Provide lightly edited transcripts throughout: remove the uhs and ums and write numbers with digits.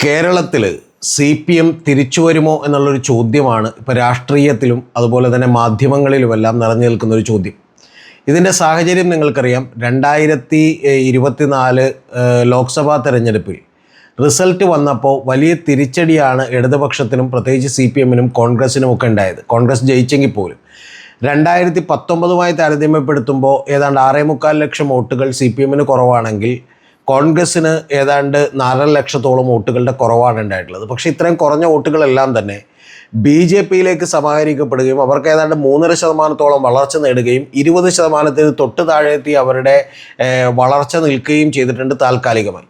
കേരളത്തിൽ CPM തിരിച്ചു വരുമോ എന്നുള്ളൊരു ചോദ്യമാണ് ഇപ്പോൾ രാഷ്ട്രീയത്തിലും അതുപോലെ തന്നെ മാധ്യമങ്ങളിലുമെല്ലാം നിറഞ്ഞു നിൽക്കുന്നൊരു ചോദ്യം. ഇതിൻ്റെ സാഹചര്യം നിങ്ങൾക്കറിയാം. 2024 ലോക്സഭാ തെരഞ്ഞെടുപ്പിൽ റിസൾട്ട് വന്നപ്പോൾ വലിയ തിരിച്ചടിയാണ് ഇടതുപക്ഷത്തിനും പ്രത്യേകിച്ച് CPMനും കോൺഗ്രസിനും ഒക്കെ ഉണ്ടായത്. കോൺഗ്രസ് ജയിച്ചെങ്കിൽ പോലും 2019 താരതമ്യപ്പെടുത്തുമ്പോൾ ഏതാണ്ട് 6.25 ലക്ഷം വോട്ടുകൾ CPMന് കുറവാണെങ്കിൽ കോൺഗ്രസ്സിന് ഏതാണ്ട് 4 ലക്ഷത്തോളം വോട്ടുകളുടെ കുറവാണ് ഉണ്ടായിട്ടുള്ളത്. പക്ഷേ ഇത്രയും കുറഞ്ഞ വോട്ടുകളെല്ലാം തന്നെ BJPയിലേക്ക് സമാഹരിക്കപ്പെടുകയും അവർക്ക് ഏതാണ്ട് 3.5% വളർച്ച നേടുകയും 20% തൊട്ട് താഴെത്തി അവരുടെ വളർച്ച നിൽക്കുകയും ചെയ്തിട്ടുണ്ട് താൽക്കാലികമായി.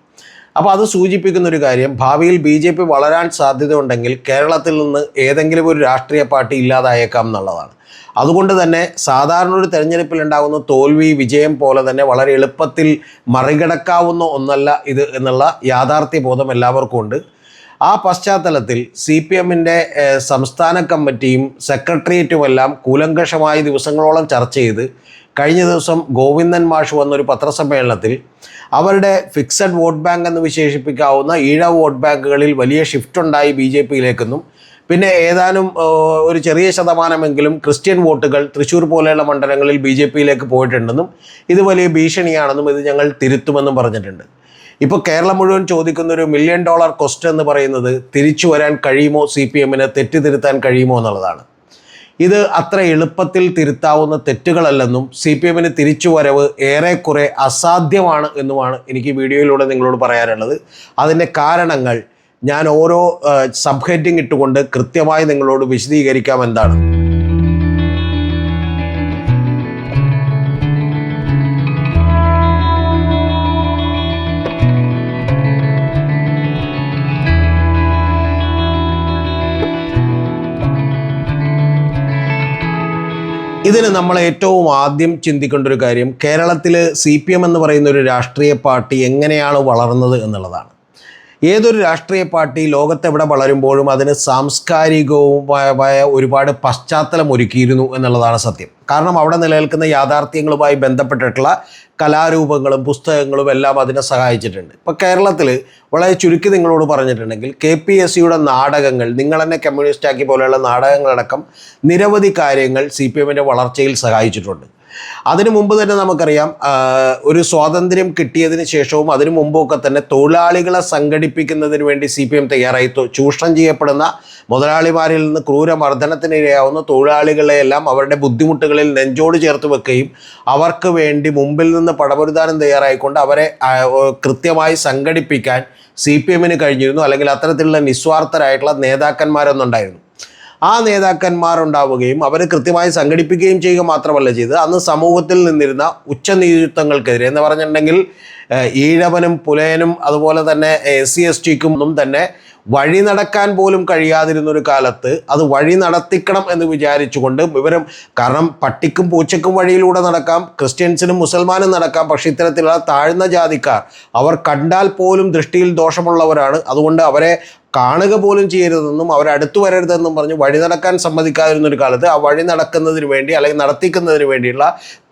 അപ്പോൾ അത് സൂചിപ്പിക്കുന്ന ഒരു കാര്യം, ഭാവിയിൽ BJP വളരാൻ സാധ്യതയുണ്ടെങ്കിൽ കേരളത്തിൽ നിന്ന് ഏതെങ്കിലും ഒരു രാഷ്ട്രീയ പാർട്ടി ഇല്ലാതായേക്കാം എന്നുള്ളതാണ്. അതുകൊണ്ട് തന്നെ സാധാരണ ഒരു തെരഞ്ഞെടുപ്പിൽ ഉണ്ടാകുന്ന തോൽവി വിജയം പോലെ തന്നെ വളരെ എളുപ്പത്തിൽ മറികടക്കാവുന്ന ഒന്നല്ല ഇത് എന്നുള്ള യാഥാർത്ഥ്യ ബോധം എല്ലാവർക്കും ഉണ്ട്. ആ പശ്ചാത്തലത്തിൽ CPMൻ്റെ സംസ്ഥാന കമ്മിറ്റിയും സെക്രട്ടേറിയറ്റുമെല്ലാം കൂലങ്കഷമായി ദിവസങ്ങളോളം ചർച്ച ചെയ്ത് കഴിഞ്ഞ ദിവസം ഗോവിന്ദൻ മാഷ് വന്നൊരു പത്രസമ്മേളനത്തിൽ അവരുടെ ഫിക്സഡ് വോട്ട് ബാങ്ക് എന്ന് വിശേഷിപ്പിക്കാവുന്ന ഈഴവ വോട്ട് ബാങ്കുകളിൽ വലിയ ഷിഫ്റ്റ് ഉണ്ടായി BJPയിലേക്കെന്നും പിന്നെ ഏതാനും ഒരു ചെറിയ ശതമാനമെങ്കിലും ക്രിസ്ത്യൻ വോട്ടുകൾ തൃശ്ശൂർ പോലെയുള്ള മണ്ഡലങ്ങളിൽ BJPയിലേക്ക് പോയിട്ടുണ്ടെന്നും ഇത് വലിയ ഭീഷണിയാണെന്നും ഇത് ഞങ്ങൾ തിരുത്തുമെന്നും പറഞ്ഞിട്ടുണ്ട്. ഇപ്പോൾ കേരളം മുഴുവൻ ചോദിക്കുന്നൊരു $1 മില്യൺ ക്വസ്റ്റ്യൻ എന്ന് പറയുന്നത് തിരിച്ചു വരാൻ കഴിയുമോ, CPMന് തെറ്റ് തിരുത്താൻ കഴിയുമോ എന്നുള്ളതാണ്. ഇത് അത്ര എളുപ്പത്തിൽ തിരുത്താവുന്ന തെറ്റുകളല്ലെന്നും CPMന് തിരിച്ചു വരവ് ഏറെക്കുറെ അസാധ്യമാണ് എന്നുമാണ് എനിക്ക് വീഡിയോയിലൂടെ നിങ്ങളോട് പറയാനുള്ളത്. അതിൻ്റെ കാരണങ്ങൾ ഞാൻ ഓരോ സബ് ഹെഡിങ് ഇട്ടുകൊണ്ട് കൃത്യമായി നിങ്ങളോട് വിശദീകരിക്കാം എന്താണ്. ഇതിന് നമ്മൾ ഏറ്റവും ആദ്യം ചിന്തിക്കേണ്ട ഒരു കാര്യം, കേരളത്തിൽ CPM എന്ന് പറയുന്ന ഒരു രാഷ്ട്രീയ പാർട്ടി എങ്ങനെയാണ് വളർന്നത് എന്നുള്ളതാണ്. ഏതൊരു രാഷ്ട്രീയ പാർട്ടി ലോകത്തെവിടെ വളരുമ്പോഴും അതിന് സാംസ്കാരികവുമായ ഒരുപാട് പശ്ചാത്തലം ഒരുക്കിയിരുന്നു എന്നുള്ളതാണ് സത്യം. കാരണം അവിടെ നിലനിൽക്കുന്ന യാഥാർത്ഥ്യങ്ങളുമായി ബന്ധപ്പെട്ടിട്ടുള്ള കലാരൂപങ്ങളും പുസ്തകങ്ങളും എല്ലാം അതിനെ സഹായിച്ചിട്ടുണ്ട്. ഇപ്പോൾ കേരളത്തിൽ വളരെ ചുരുക്കി നിങ്ങളോട് പറഞ്ഞിട്ടുണ്ടെങ്കിൽ KPSCയുടെ നാടകങ്ങൾ, നിങ്ങളെന്നെ കമ്മ്യൂണിസ്റ്റാക്കി പോലെയുള്ള നാടകങ്ങളടക്കം നിരവധി കാര്യങ്ങൾ CPMൻ്റെ വളർച്ചയിൽ സഹായിച്ചിട്ടുണ്ട്. അതിനു മുമ്പ് തന്നെ നമുക്കറിയാം, ഒരു സ്വാതന്ത്ര്യം കിട്ടിയതിന് ശേഷവും അതിനു മുമ്പൊക്കെ തന്നെ തൊഴിലാളികളെ സംഘടിപ്പിക്കുന്നതിന് വേണ്ടി CPM തയ്യാറായി. ചൂഷണം ചെയ്യപ്പെടുന്ന മുതലാളിമാരിൽ നിന്ന് ക്രൂരമർദ്ദനത്തിനിരയാവുന്ന തൊഴിലാളികളെയെല്ലാം അവരുടെ ബുദ്ധിമുട്ടുകളിൽ നെഞ്ചോട് ചേർത്ത് വെക്കുകയും അവർക്ക് വേണ്ടി മുമ്പിൽ നിന്ന് പടപൊരുതാനും തയ്യാറായിക്കൊണ്ട് അവരെ കൃത്യമായി സംഘടിപ്പിക്കാൻ CPMന് കഴിഞ്ഞിരുന്നു. അല്ലെങ്കിൽ അത്തരത്തിലുള്ള നിസ്വാർത്ഥരായിട്ടുള്ള നേതാക്കന്മാരൊന്നുണ്ടായിരുന്നു. ആ നേതാക്കന്മാരുണ്ടാവുകയും അവർ കൃത്യമായി സംഘടിപ്പിക്കുകയും ചെയ്യുക മാത്രമല്ല ചെയ്തത്, അന്ന് സമൂഹത്തിൽ നിന്നിരുന്ന ഉച്ചനീചത്വങ്ങൾക്കെതിരെ എന്ന് പറഞ്ഞിട്ടുണ്ടെങ്കിൽ ഈഴവനും പുലയനും അതുപോലെ തന്നെ SC/STക്കും ഒന്നും തന്നെ വഴി നടക്കാൻ പോലും കഴിയാതിരുന്നൊരു കാലത്ത് അത് വഴി നടത്തിക്കണം എന്ന് വിചാരിച്ചുകൊണ്ട് ഇവരും, കാരണം പട്ടിക്കും പൂച്ചക്കും വഴിയിലൂടെ നടക്കാം, ക്രിസ്ത്യൻസിനും മുസൽമാനും നടക്കാം, പക്ഷേ ഇത്തരത്തിലുള്ള താഴ്ന്ന ജാതിക്കാർ അവർ കണ്ടാൽ പോലും ദൃഷ്ടിയിൽ ദോഷമുള്ളവരാണ്, അതുകൊണ്ട് അവരെ കാണുക പോലും ചെയ്യരുതെന്നും അവരടുത്തു വരരുതെന്നും പറഞ്ഞ് വഴി നടക്കാൻ സമ്മതിക്കാതിരുന്നൊരു കാലത്ത് ആ വഴി നടക്കുന്നതിന് വേണ്ടി അല്ലെങ്കിൽ നടത്തിക്കുന്നതിന് വേണ്ടിയുള്ള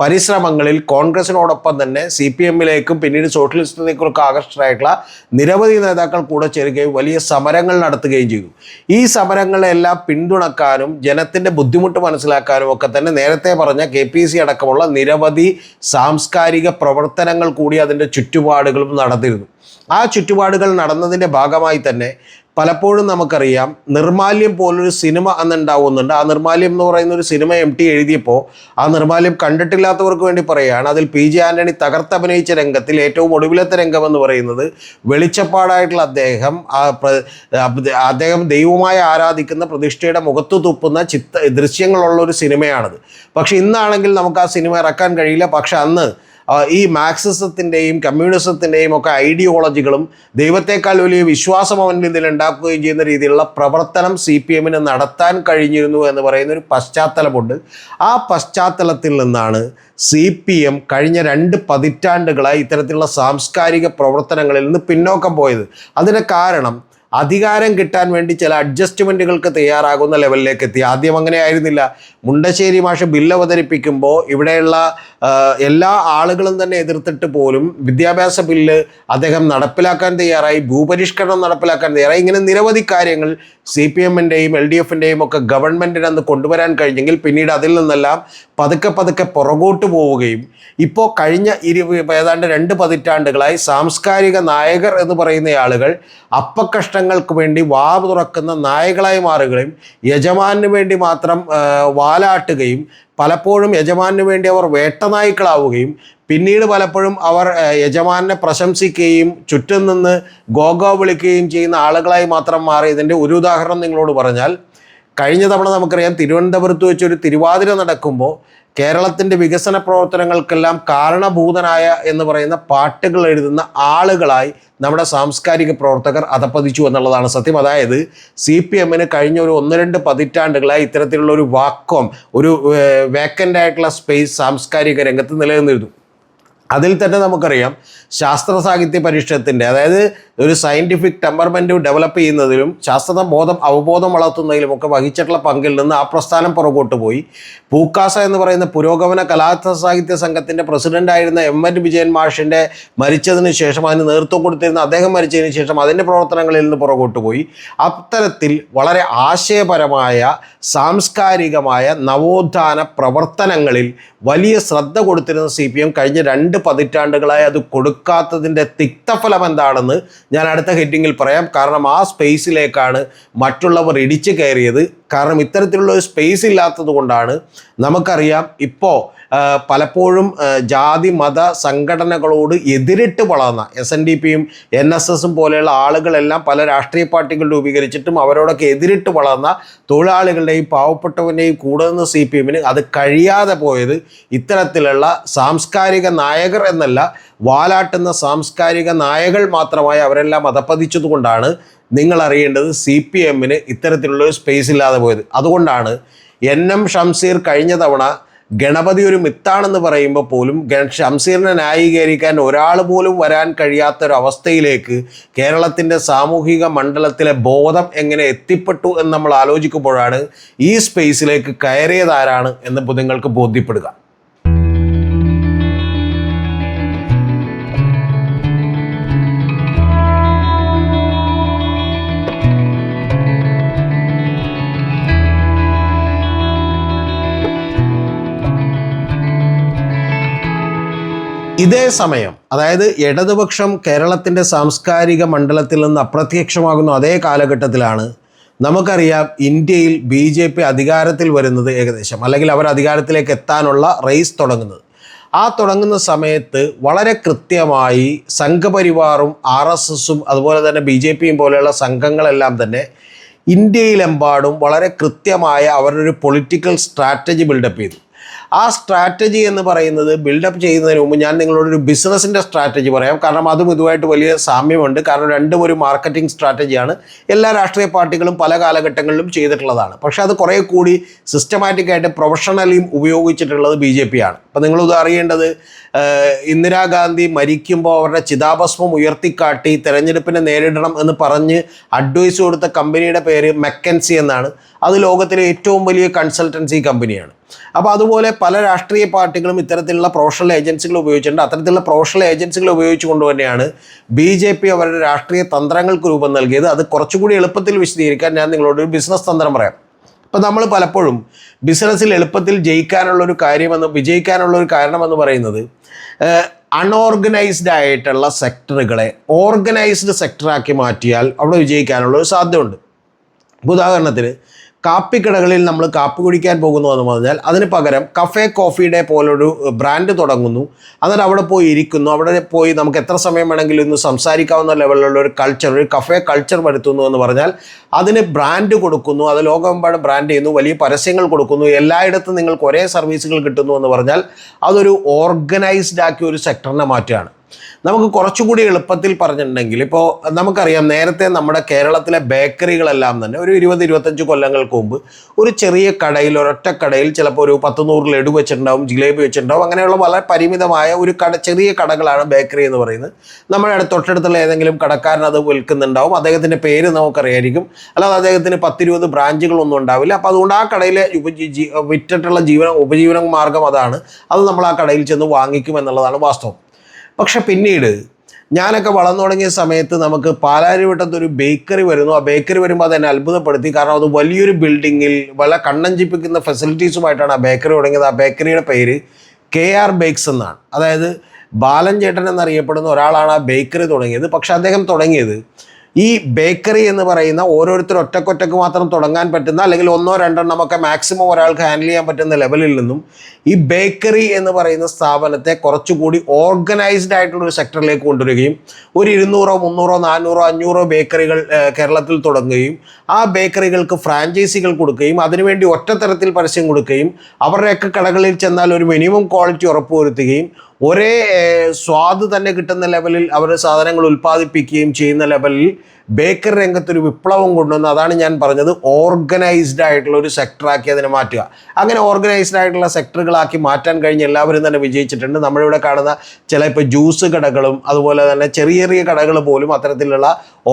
പരിശ്രമങ്ങളിൽ കോൺഗ്രസിനോടൊപ്പം തന്നെ CPMലേക്കും പിന്നീട് സോഷ്യലിസ്റ്റിലേക്കൊക്കെ ആകർഷകരായിട്ടുള്ള നിരവധി നേതാക്കൾ കൂടെ ചേരുകയും വലിയ സമരങ്ങൾ നടത്തുകയും ചെയ്തു. ഈ സമരങ്ങളെല്ലാം പിന്തുണക്കാനും ജനത്തിൻ്റെ ബുദ്ധിമുട്ട് മനസ്സിലാക്കാനും ഒക്കെ തന്നെ നേരത്തെ പറഞ്ഞ KPSC അടക്കമുള്ള നിരവധി സാംസ്കാരിക പ്രവർത്തനങ്ങൾ കൂടി അതിൻ്റെ ചുറ്റുപാടുകളും നടന്നിരുന്നു. ആ ചുറ്റുപാടുകൾ നടന്നതിൻ്റെ ഭാഗമായി തന്നെ പലപ്പോഴും നമുക്കറിയാം, നിർമാല്യം പോലൊരു സിനിമ അന്നുണ്ടാവുന്നുണ്ട്. ആ നിർമാല്യം എന്ന് പറയുന്ന ഒരു സിനിമ MT എഴുതിയപ്പോൾ ആ നിർമാല്യം കണ്ടിട്ടില്ലാത്തവർക്ക് വേണ്ടി പറയുകയാണ്, അതിൽ PG ആൻ്റണി തകർത്തഭിനയിച്ച രംഗത്തിൽ ഏറ്റവും ഒടുവിലത്തെ രംഗം എന്ന് പറയുന്നത് വെളിച്ചപ്പാടായിട്ടുള്ള അദ്ദേഹം ദൈവമായി ആരാധിക്കുന്ന പ്രതിഷ്ഠയുടെ മുഖത്ത് തുപ്പുന്ന ദൃശ്യങ്ങളുള്ള ഒരു സിനിമയാണത്. പക്ഷെ ഇന്നാണെങ്കിൽ നമുക്ക് ആ സിനിമ ഇറക്കാൻ കഴിയില്ല. പക്ഷെ അന്ന് ഈ മാർക്സിസത്തിൻ്റെയും കമ്മ്യൂണിസത്തിൻ്റെയും ഒക്കെ ഐഡിയോളജികളും ദൈവത്തെക്കാൾ വലിയ വിശ്വാസം അവൻ്റെ ഇതിൽ ഉണ്ടാക്കുകയും ചെയ്യുന്ന രീതിയിലുള്ള പ്രവർത്തനം CPMന് നടത്താൻ കഴിഞ്ഞിരുന്നു എന്ന് പറയുന്ന ഒരു പശ്ചാത്തലമുണ്ട്. ആ പശ്ചാത്തലത്തിൽ നിന്നാണ് CPM കഴിഞ്ഞ 2 പതിറ്റാണ്ടുകളായി ഇത്തരത്തിലുള്ള സാംസ്കാരിക പ്രവർത്തനങ്ങളിൽ നിന്ന് പിന്നോക്കം പോയത്. അതിന് കാരണം അധികാരം കിട്ടാൻ വേണ്ടി ചില അഡ്ജസ്റ്റ്മെൻറ്റുകൾക്ക് തയ്യാറാകുന്ന ലെവലിലേക്ക് എത്തി. ആദ്യം അങ്ങനെ ആയിരുന്നില്ല. മുണ്ടശ്ശേരി മാഷ് ബില്ല് അവതരിപ്പിക്കുമ്പോൾ ഇവിടെയുള്ള എല്ലാ ആളുകളും തന്നെ എതിർത്തിട്ട് പോലും വിദ്യാഭ്യാസ ബില്ല് അദ്ദേഹം നടപ്പിലാക്കാൻ തയ്യാറായി, ഭൂപരിഷ്കരണം നടപ്പിലാക്കാൻ തയ്യാറായി. ഇങ്ങനെ നിരവധി കാര്യങ്ങൾ CPM-ൻ്റെയും LDF-ൻ്റെയും ഒക്കെ ഗവൺമെൻറ്റിന് അന്ന് കൊണ്ടുവരാൻ കഴിഞ്ഞെങ്കിൽ പിന്നീട് അതിൽ നിന്നെല്ലാം പതുക്കെ പതുക്കെ പുറകോട്ട് പോവുകയും ഇപ്പോൾ കഴിഞ്ഞ ഏതാണ്ട് 2 പതിറ്റാണ്ടുകളായി സാംസ്കാരിക നായകർ എന്ന് പറയുന്ന ആളുകൾ അപ്പക്കഷ്ടങ്ങൾക്ക് വേണ്ടി വാ തുറക്കുന്ന നായകളായി മാറുകയും യജമാനു വേണ്ടി മാത്രം വാലാട്ടുകയും പലപ്പോഴും യജമാനു വേണ്ടി അവർ വേട്ടനായ്ക്കളാവുകയും പിന്നീട് പലപ്പോഴും അവർ യജമാനെ പ്രശംസിക്കുകയും ചുറ്റും നിന്ന് ഗോഗോ വിളിക്കുകയും ചെയ്യുന്ന ആളുകളായി മാത്രം മാറിയതിൻ്റെ ഒരു ഉദാഹരണം നിങ്ങളോട് പറഞ്ഞാൽ, കഴിഞ്ഞ തവണ നമുക്കറിയാം തിരുവനന്തപുരത്ത് വെച്ചൊരു തിരുവാതിര നടക്കുമ്പോൾ കേരളത്തിൻ്റെ വികസന പ്രവർത്തനങ്ങൾക്കെല്ലാം കാരണഭൂതനായ എന്ന് പറയുന്ന പാട്ടുകൾ എഴുതുന്ന ആളുകളായി നമ്മുടെ സാംസ്കാരിക പ്രവർത്തകർ അധപ്പതിച്ചു എന്നുള്ളതാണ് സത്യം. അതായത് CPM-ന് കഴിഞ്ഞ ഒരു 1-2 പതിറ്റാണ്ടുകളായി ഇത്തരത്തിലുള്ള ഒരു വാക്വം, ഒരു വേക്കൻ്റ് ആയിട്ടുള്ള സ്പേസ് സാംസ്കാരിക രംഗത്ത് നിലനിന്നിരുന്നു. അതിൽ തന്നെ നമുക്കറിയാം ശാസ്ത്ര സാഹിത്യ പരിഷത്തിൻ്റെ, അതായത് ഒരു സയൻറ്റിഫിക് ടെമ്പർമെൻറ്റ് ഡെവലപ്പ് ചെയ്യുന്നതിലും ശാസ്ത്ര അവബോധം വളർത്തുന്നതിലുമൊക്കെ വഹിച്ചിട്ടുള്ള പങ്കിൽ നിന്ന് ആ പ്രസ്ഥാനം പുറകോട്ട് പോയി. പൂക്കാസ എന്ന് പറയുന്ന പുരോഗമന കലാസാഹിത്യ സംഘത്തിൻ്റെ പ്രസിഡൻ്റായിരുന്ന MN വിജയൻ മാഷിൻ്റെ മരിച്ചതിന് ശേഷം, അതിന് നേതൃത്വം കൊടുത്തിരുന്ന അദ്ദേഹം മരിച്ചതിന് ശേഷം അതിൻ്റെ പ്രവർത്തനങ്ങളിൽ നിന്ന് പുറകോട്ട് പോയി. അത്തരത്തിൽ വളരെ ആശയപരമായ സാംസ്കാരികമായ നവോത്ഥാന പ്രവർത്തനങ്ങളിൽ വലിയ ശ്രദ്ധ കൊടുത്തിരുന്ന CPM കഴിഞ്ഞ 2 പതിറ്റാണ്ടുകളായി അത് കൊടുക്കാത്തതിൻ്റെ തിക്തഫലം എന്താണെന്ന് ഞാൻ അടുത്ത ഹെഡിങ്ങിൽ പറയാം. കാരണം ആ സ്പേസിലേക്കാണ് മറ്റുള്ളവർ ഇടിച്ചു കയറിയത്. കാരണം ഇത്തരത്തിലുള്ള ഒരു സ്പേസ് ഇല്ലാത്തത് കൊണ്ടാണ് നമുക്കറിയാം ഇപ്പോൾ പലപ്പോഴും ജാതി മത സംഘടനകളോട് എതിരിട്ട് വളർന്ന SNDP-യും NSS-ഉം പോലെയുള്ള ആളുകളെല്ലാം പല രാഷ്ട്രീയ പാർട്ടികൾ രൂപീകരിച്ചിട്ടും അവരോടൊക്കെ എതിരിട്ട് വളർന്ന തൊഴിലാളികളുടെയും പാവപ്പെട്ടവൻ്റെയും കൂടെ നിന്ന് CPM-ന് അത് കഴിയാതെ പോയത് ഇത്തരത്തിലുള്ള സാംസ്കാരിക നായകർ എന്നല്ല, വാലാട്ടുന്ന സാംസ്കാരിക നായകൾ മാത്രമായി അവരെല്ലാം അധപ്പതിച്ചതുകൊണ്ടാണ് നിങ്ങൾ അറിയേണ്ടത് CPM-ന് ഇത്തരത്തിലുള്ളൊരു സ്പേസ് ഇല്ലാതെ പോയത്. അതുകൊണ്ടാണ് NM ഷംസീർ കഴിഞ്ഞ തവണ ഗണപതി ഒരു മിത്താണെന്ന് പറയുമ്പോൾ പോലും ഷംസീറിനെ ന്യായീകരിക്കാൻ ഒരാൾ പോലും വരാൻ കഴിയാത്തൊരവസ്ഥയിലേക്ക് കേരളത്തിൻ്റെ സാമൂഹിക മണ്ഡലത്തിലെ ബോധം എങ്ങനെ എത്തിപ്പെട്ടു എന്ന് നമ്മൾ ആലോചിക്കുമ്പോഴാണ് ഈ സ്പേസിലേക്ക് കയറിയതാരാണ് എന്ന് നിങ്ങൾക്ക് ബോധ്യപ്പെടുക. ഇതേ സമയം, അതായത് ഇടതുപക്ഷം കേരളത്തിൻ്റെ സാംസ്കാരിക മണ്ഡലത്തിൽ നിന്ന് അപ്രത്യക്ഷമാകുന്ന അതേ കാലഘട്ടത്തിലാണ് നമുക്കറിയാം ഇന്ത്യയിൽ BJP അധികാരത്തിൽ വരുന്നത് ഏകദേശം, അല്ലെങ്കിൽ അവർ അധികാരത്തിലേക്ക് എത്താനുള്ള റേസ് തുടങ്ങുന്നത്. ആ തുടങ്ങുന്ന സമയത്ത് വളരെ കൃത്യമായി സംഘപരിവാറും RSS-ഉം അതുപോലെ തന്നെ BJP-യും പോലെയുള്ള സംഘങ്ങളെല്ലാം തന്നെ ഇന്ത്യയിലെമ്പാടും വളരെ കൃത്യമായ അവരുടെ ഒരു പൊളിറ്റിക്കൽ സ്ട്രാറ്റജി ബിൽഡപ്പ് ചെയ്തു. ആ സ്ട്രാറ്റജി എന്ന് പറയുന്നത് ബിൽഡപ്പ് ചെയ്യുന്നതിന് മുമ്പ് ഞാൻ നിങ്ങളോടൊരു ബിസിനസ്സിൻ്റെ സ്ട്രാറ്റജി പറയാം. കാരണം അതും ഇതുമായിട്ട് വലിയ സാമ്യമുണ്ട്. കാരണം രണ്ടും ഒരു മാർക്കറ്റിംഗ് സ്ട്രാറ്റജിയാണ്. എല്ലാ രാഷ്ട്രീയ പാർട്ടികളും പല കാലഘട്ടങ്ങളിലും ചെയ്തിട്ടുള്ളതാണ്. പക്ഷേ അത് കുറേ കൂടി സിസ്റ്റമാറ്റിക്കായിട്ട് പ്രൊഫഷണലിയും ഉപയോഗിച്ചിട്ടുള്ളത് BJP ആണ്. അപ്പോൾ നിങ്ങളിത് അറിയേണ്ടത്, ഇന്ദിരാഗാന്ധി മരിക്കുമ്പോൾ അവരുടെ ചിതാഭസ്മം ഉയർത്തിക്കാട്ടി തെരഞ്ഞെടുപ്പിനെ നേരിടണം എന്ന് പറഞ്ഞ് അഡ്വൈസ് കൊടുത്ത കമ്പനിയുടെ പേര് മെക്കൻസി എന്നാണ്. അത് ലോകത്തിലെ ഏറ്റവും വലിയ കൺസൾട്ടൻസി കമ്പനിയാണ്. അപ്പോൾ അതുപോലെ പല രാഷ്ട്രീയ പാർട്ടികളും ഇത്തരത്തിലുള്ള പ്രൊഫഷണൽ ഏജൻസികൾ ഉപയോഗിച്ചിട്ടുണ്ട്. അത്തരത്തിലുള്ള പ്രൊഫഷണൽ ഏജൻസികൾ ഉപയോഗിച്ചുകൊണ്ട് തന്നെയാണ് BJP അവരുടെ രാഷ്ട്രീയ തന്ത്രങ്ങൾക്ക് രൂപം നൽകിയത്. അത് കുറച്ചുകൂടി എളുപ്പത്തിൽ വിശദീകരിക്കാൻ ഞാൻ നിങ്ങളോടൊരു ബിസിനസ് തന്ത്രം പറയാം. അപ്പോൾ നമ്മൾ പലപ്പോഴും ബിസിനസ്സിൽ എളുപ്പത്തിൽ വിജയിക്കാനുള്ളൊരു കാരണമെന്ന് പറയുന്നത് അൺഓർഗനൈസ്ഡ് ആയിട്ടുള്ള സെക്ടറുകളെ ഓർഗനൈസ്ഡ് സെക്ടറാക്കി മാറ്റിയാൽ അവിടെ വിജയിക്കാനുള്ളൊരു സാധ്യതയുണ്ട്. ഉദാഹരണത്തിന് കാപ്പിക്കടകളിൽ നമ്മൾ കാപ്പി കുടിക്കാൻ പോകുന്നു എന്ന് പറഞ്ഞാൽ അതിന് പകരം കഫേ കോഫി ഡേ പോലൊരു ബ്രാൻഡ് തുടങ്ങുന്നു. എന്നിട്ട് അവിടെ പോയി ഇരിക്കുന്നു. അവിടെ പോയി നമുക്ക് എത്ര സമയം വേണമെങ്കിലും ഇന്ന് സംസാരിക്കാവുന്ന ലെവലിലുള്ള ഒരു കൾച്ചർ, ഒരു കഫേ കൾച്ചർ വരുത്തുന്നു എന്ന് പറഞ്ഞാൽ അതിന് ബ്രാൻഡ് കൊടുക്കുന്നു. അത് ലോകമെമ്പാടും ബ്രാൻഡ് ചെയ്യുന്നു, വലിയ പരസ്യങ്ങൾ കൊടുക്കുന്നു, എല്ലായിടത്തും നിങ്ങൾക്ക് ഒരേ സർവീസുകൾ കിട്ടുന്നു എന്ന് പറഞ്ഞാൽ അതൊരു ഓർഗനൈസ്ഡ് ആക്കിയ ഒരു സെക്ടറിനെ മാറ്റുകയാണ്. നമുക്ക് കുറച്ചുകൂടി എളുപ്പത്തിൽ പറഞ്ഞിട്ടുണ്ടെങ്കിൽ ഇപ്പോൾ നമുക്കറിയാം നേരത്തെ നമ്മുടെ കേരളത്തിലെ ബേക്കറികളെല്ലാം തന്നെ ഒരു 20-25 കൊല്ലങ്ങൾക്ക് മുമ്പ് ഒരു ചെറിയ കടയിൽ, ഒരൊറ്റ കടയിൽ ചിലപ്പോൾ ഒരു 10-100 ലഡു വെച്ചിട്ടുണ്ടാവും, ജിലേബി വെച്ചിട്ടുണ്ടാവും. അങ്ങനെയുള്ള വളരെ പരിമിതമായ ഒരു ചെറിയ കടകളാണ് ബേക്കറി എന്ന് പറയുന്നത്. നമ്മുടെ തൊട്ടടുത്തുള്ള ഏതെങ്കിലും കടക്കാരൻ അത് വിൽക്കുന്നുണ്ടാവും, അദ്ദേഹത്തിൻ്റെ പേര് നമുക്കറിയായിരിക്കും. അല്ലാതെ അദ്ദേഹത്തിന് 10-20 ബ്രാഞ്ചുകളൊന്നും ഉണ്ടാവില്ല. അപ്പോൾ അതുകൊണ്ട് ആ കടയിലെ വിറ്റിട്ടുള്ള ഉപജീവന മാർഗം അതാണ്. അത് നമ്മൾ ആ കടയിൽ ചെന്ന് വാങ്ങിക്കും എന്നുള്ളതാണ് വാസ്തവം. പക്ഷെ പിന്നീട് ഞാനൊക്കെ വളർന്നു തുടങ്ങിയ സമയത്ത് നമുക്ക് പാലാരിവട്ടത്ത് ഒരു ബേക്കറി വരുന്നു. ആ ബേക്കറി വരുമ്പോൾ അതെന്നെ അത്ഭുതപ്പെടുത്തി. കാരണം അത് വലിയൊരു ബിൽഡിങ്ങിൽ വളരെ കണ്ണഞ്ചിപ്പിക്കുന്ന ഫെസിലിറ്റീസുമായിട്ടാണ് ആ ബേക്കറി തുടങ്ങിയത്. ആ ബേക്കറിയുടെ പേര് KR ബേക്സ് എന്നാണ്. അതായത് ബാലൻ ചേട്ടൻ എന്നറിയപ്പെടുന്ന ഒരാളാണ് ആ ബേക്കറി തുടങ്ങിയത്. പക്ഷെ അദ്ദേഹം തുടങ്ങിയത് ഈ ബേക്കറി എന്ന് പറയുന്ന ഓരോരുത്തർ ഒറ്റക്കൊറ്റക്ക് മാത്രം തുടങ്ങാൻ പറ്റുന്ന, അല്ലെങ്കിൽ 1-2 ഒക്കെ മാക്സിമം ഒരാൾക്ക് ഹാൻഡിൽ ചെയ്യാൻ പറ്റുന്ന ലെവലിൽ നിന്നും ഈ ബേക്കറി എന്ന് പറയുന്ന സ്ഥാപനത്തെ കുറച്ചുകൂടി ഓർഗനൈസ്ഡ് ആയിട്ടുള്ളൊരു സെക്ടറിലേക്ക് കൊണ്ടുവരികയും ഒരു 200, 300, 400, 500 ബേക്കറികൾ കേരളത്തിൽ തുടങ്ങുകയും ആ ബേക്കറികൾക്ക് ഫ്രാഞ്ചൈസികൾ കൊടുക്കുകയും അതിനുവേണ്ടി ഒറ്റത്തരത്തിൽ പരസ്യം കൊടുക്കുകയും അവരുടെയൊക്കെ കടകളിൽ ചെന്നാൽ ഒരു മിനിമം ക്വാളിറ്റി ഉറപ്പുവരുത്തുകയും ഒരേ സ്വാദ് തന്നെ കിട്ടുന്ന ലെവലിൽ അവർ സാധനങ്ങൾ ഉൽപ്പാദിപ്പിക്കുകയും ചെയ്യുന്ന ലെവലിൽ ബേക്കറി രംഗത്തൊരു വിപ്ലവം കൊണ്ടുവന്ന്, അതാണ് ഞാൻ പറഞ്ഞത്, ഓർഗനൈസ്ഡ് ആയിട്ടുള്ള ഒരു സെക്ടറാക്കി അതിനെ മാറ്റുക. അങ്ങനെ ഓർഗനൈസ്ഡ് ആയിട്ടുള്ള സെക്ടറുകളാക്കി മാറ്റാൻ കഴിഞ്ഞ് എല്ലാവരും തന്നെ വിജയിച്ചിട്ടുണ്ട്. നമ്മളിവിടെ കാണുന്ന ഇപ്പോൾ ജ്യൂസ് കടകളും അതുപോലെ തന്നെ ചെറിയ ചെറിയ കടകൾ പോലും അത്തരത്തിലുള്ള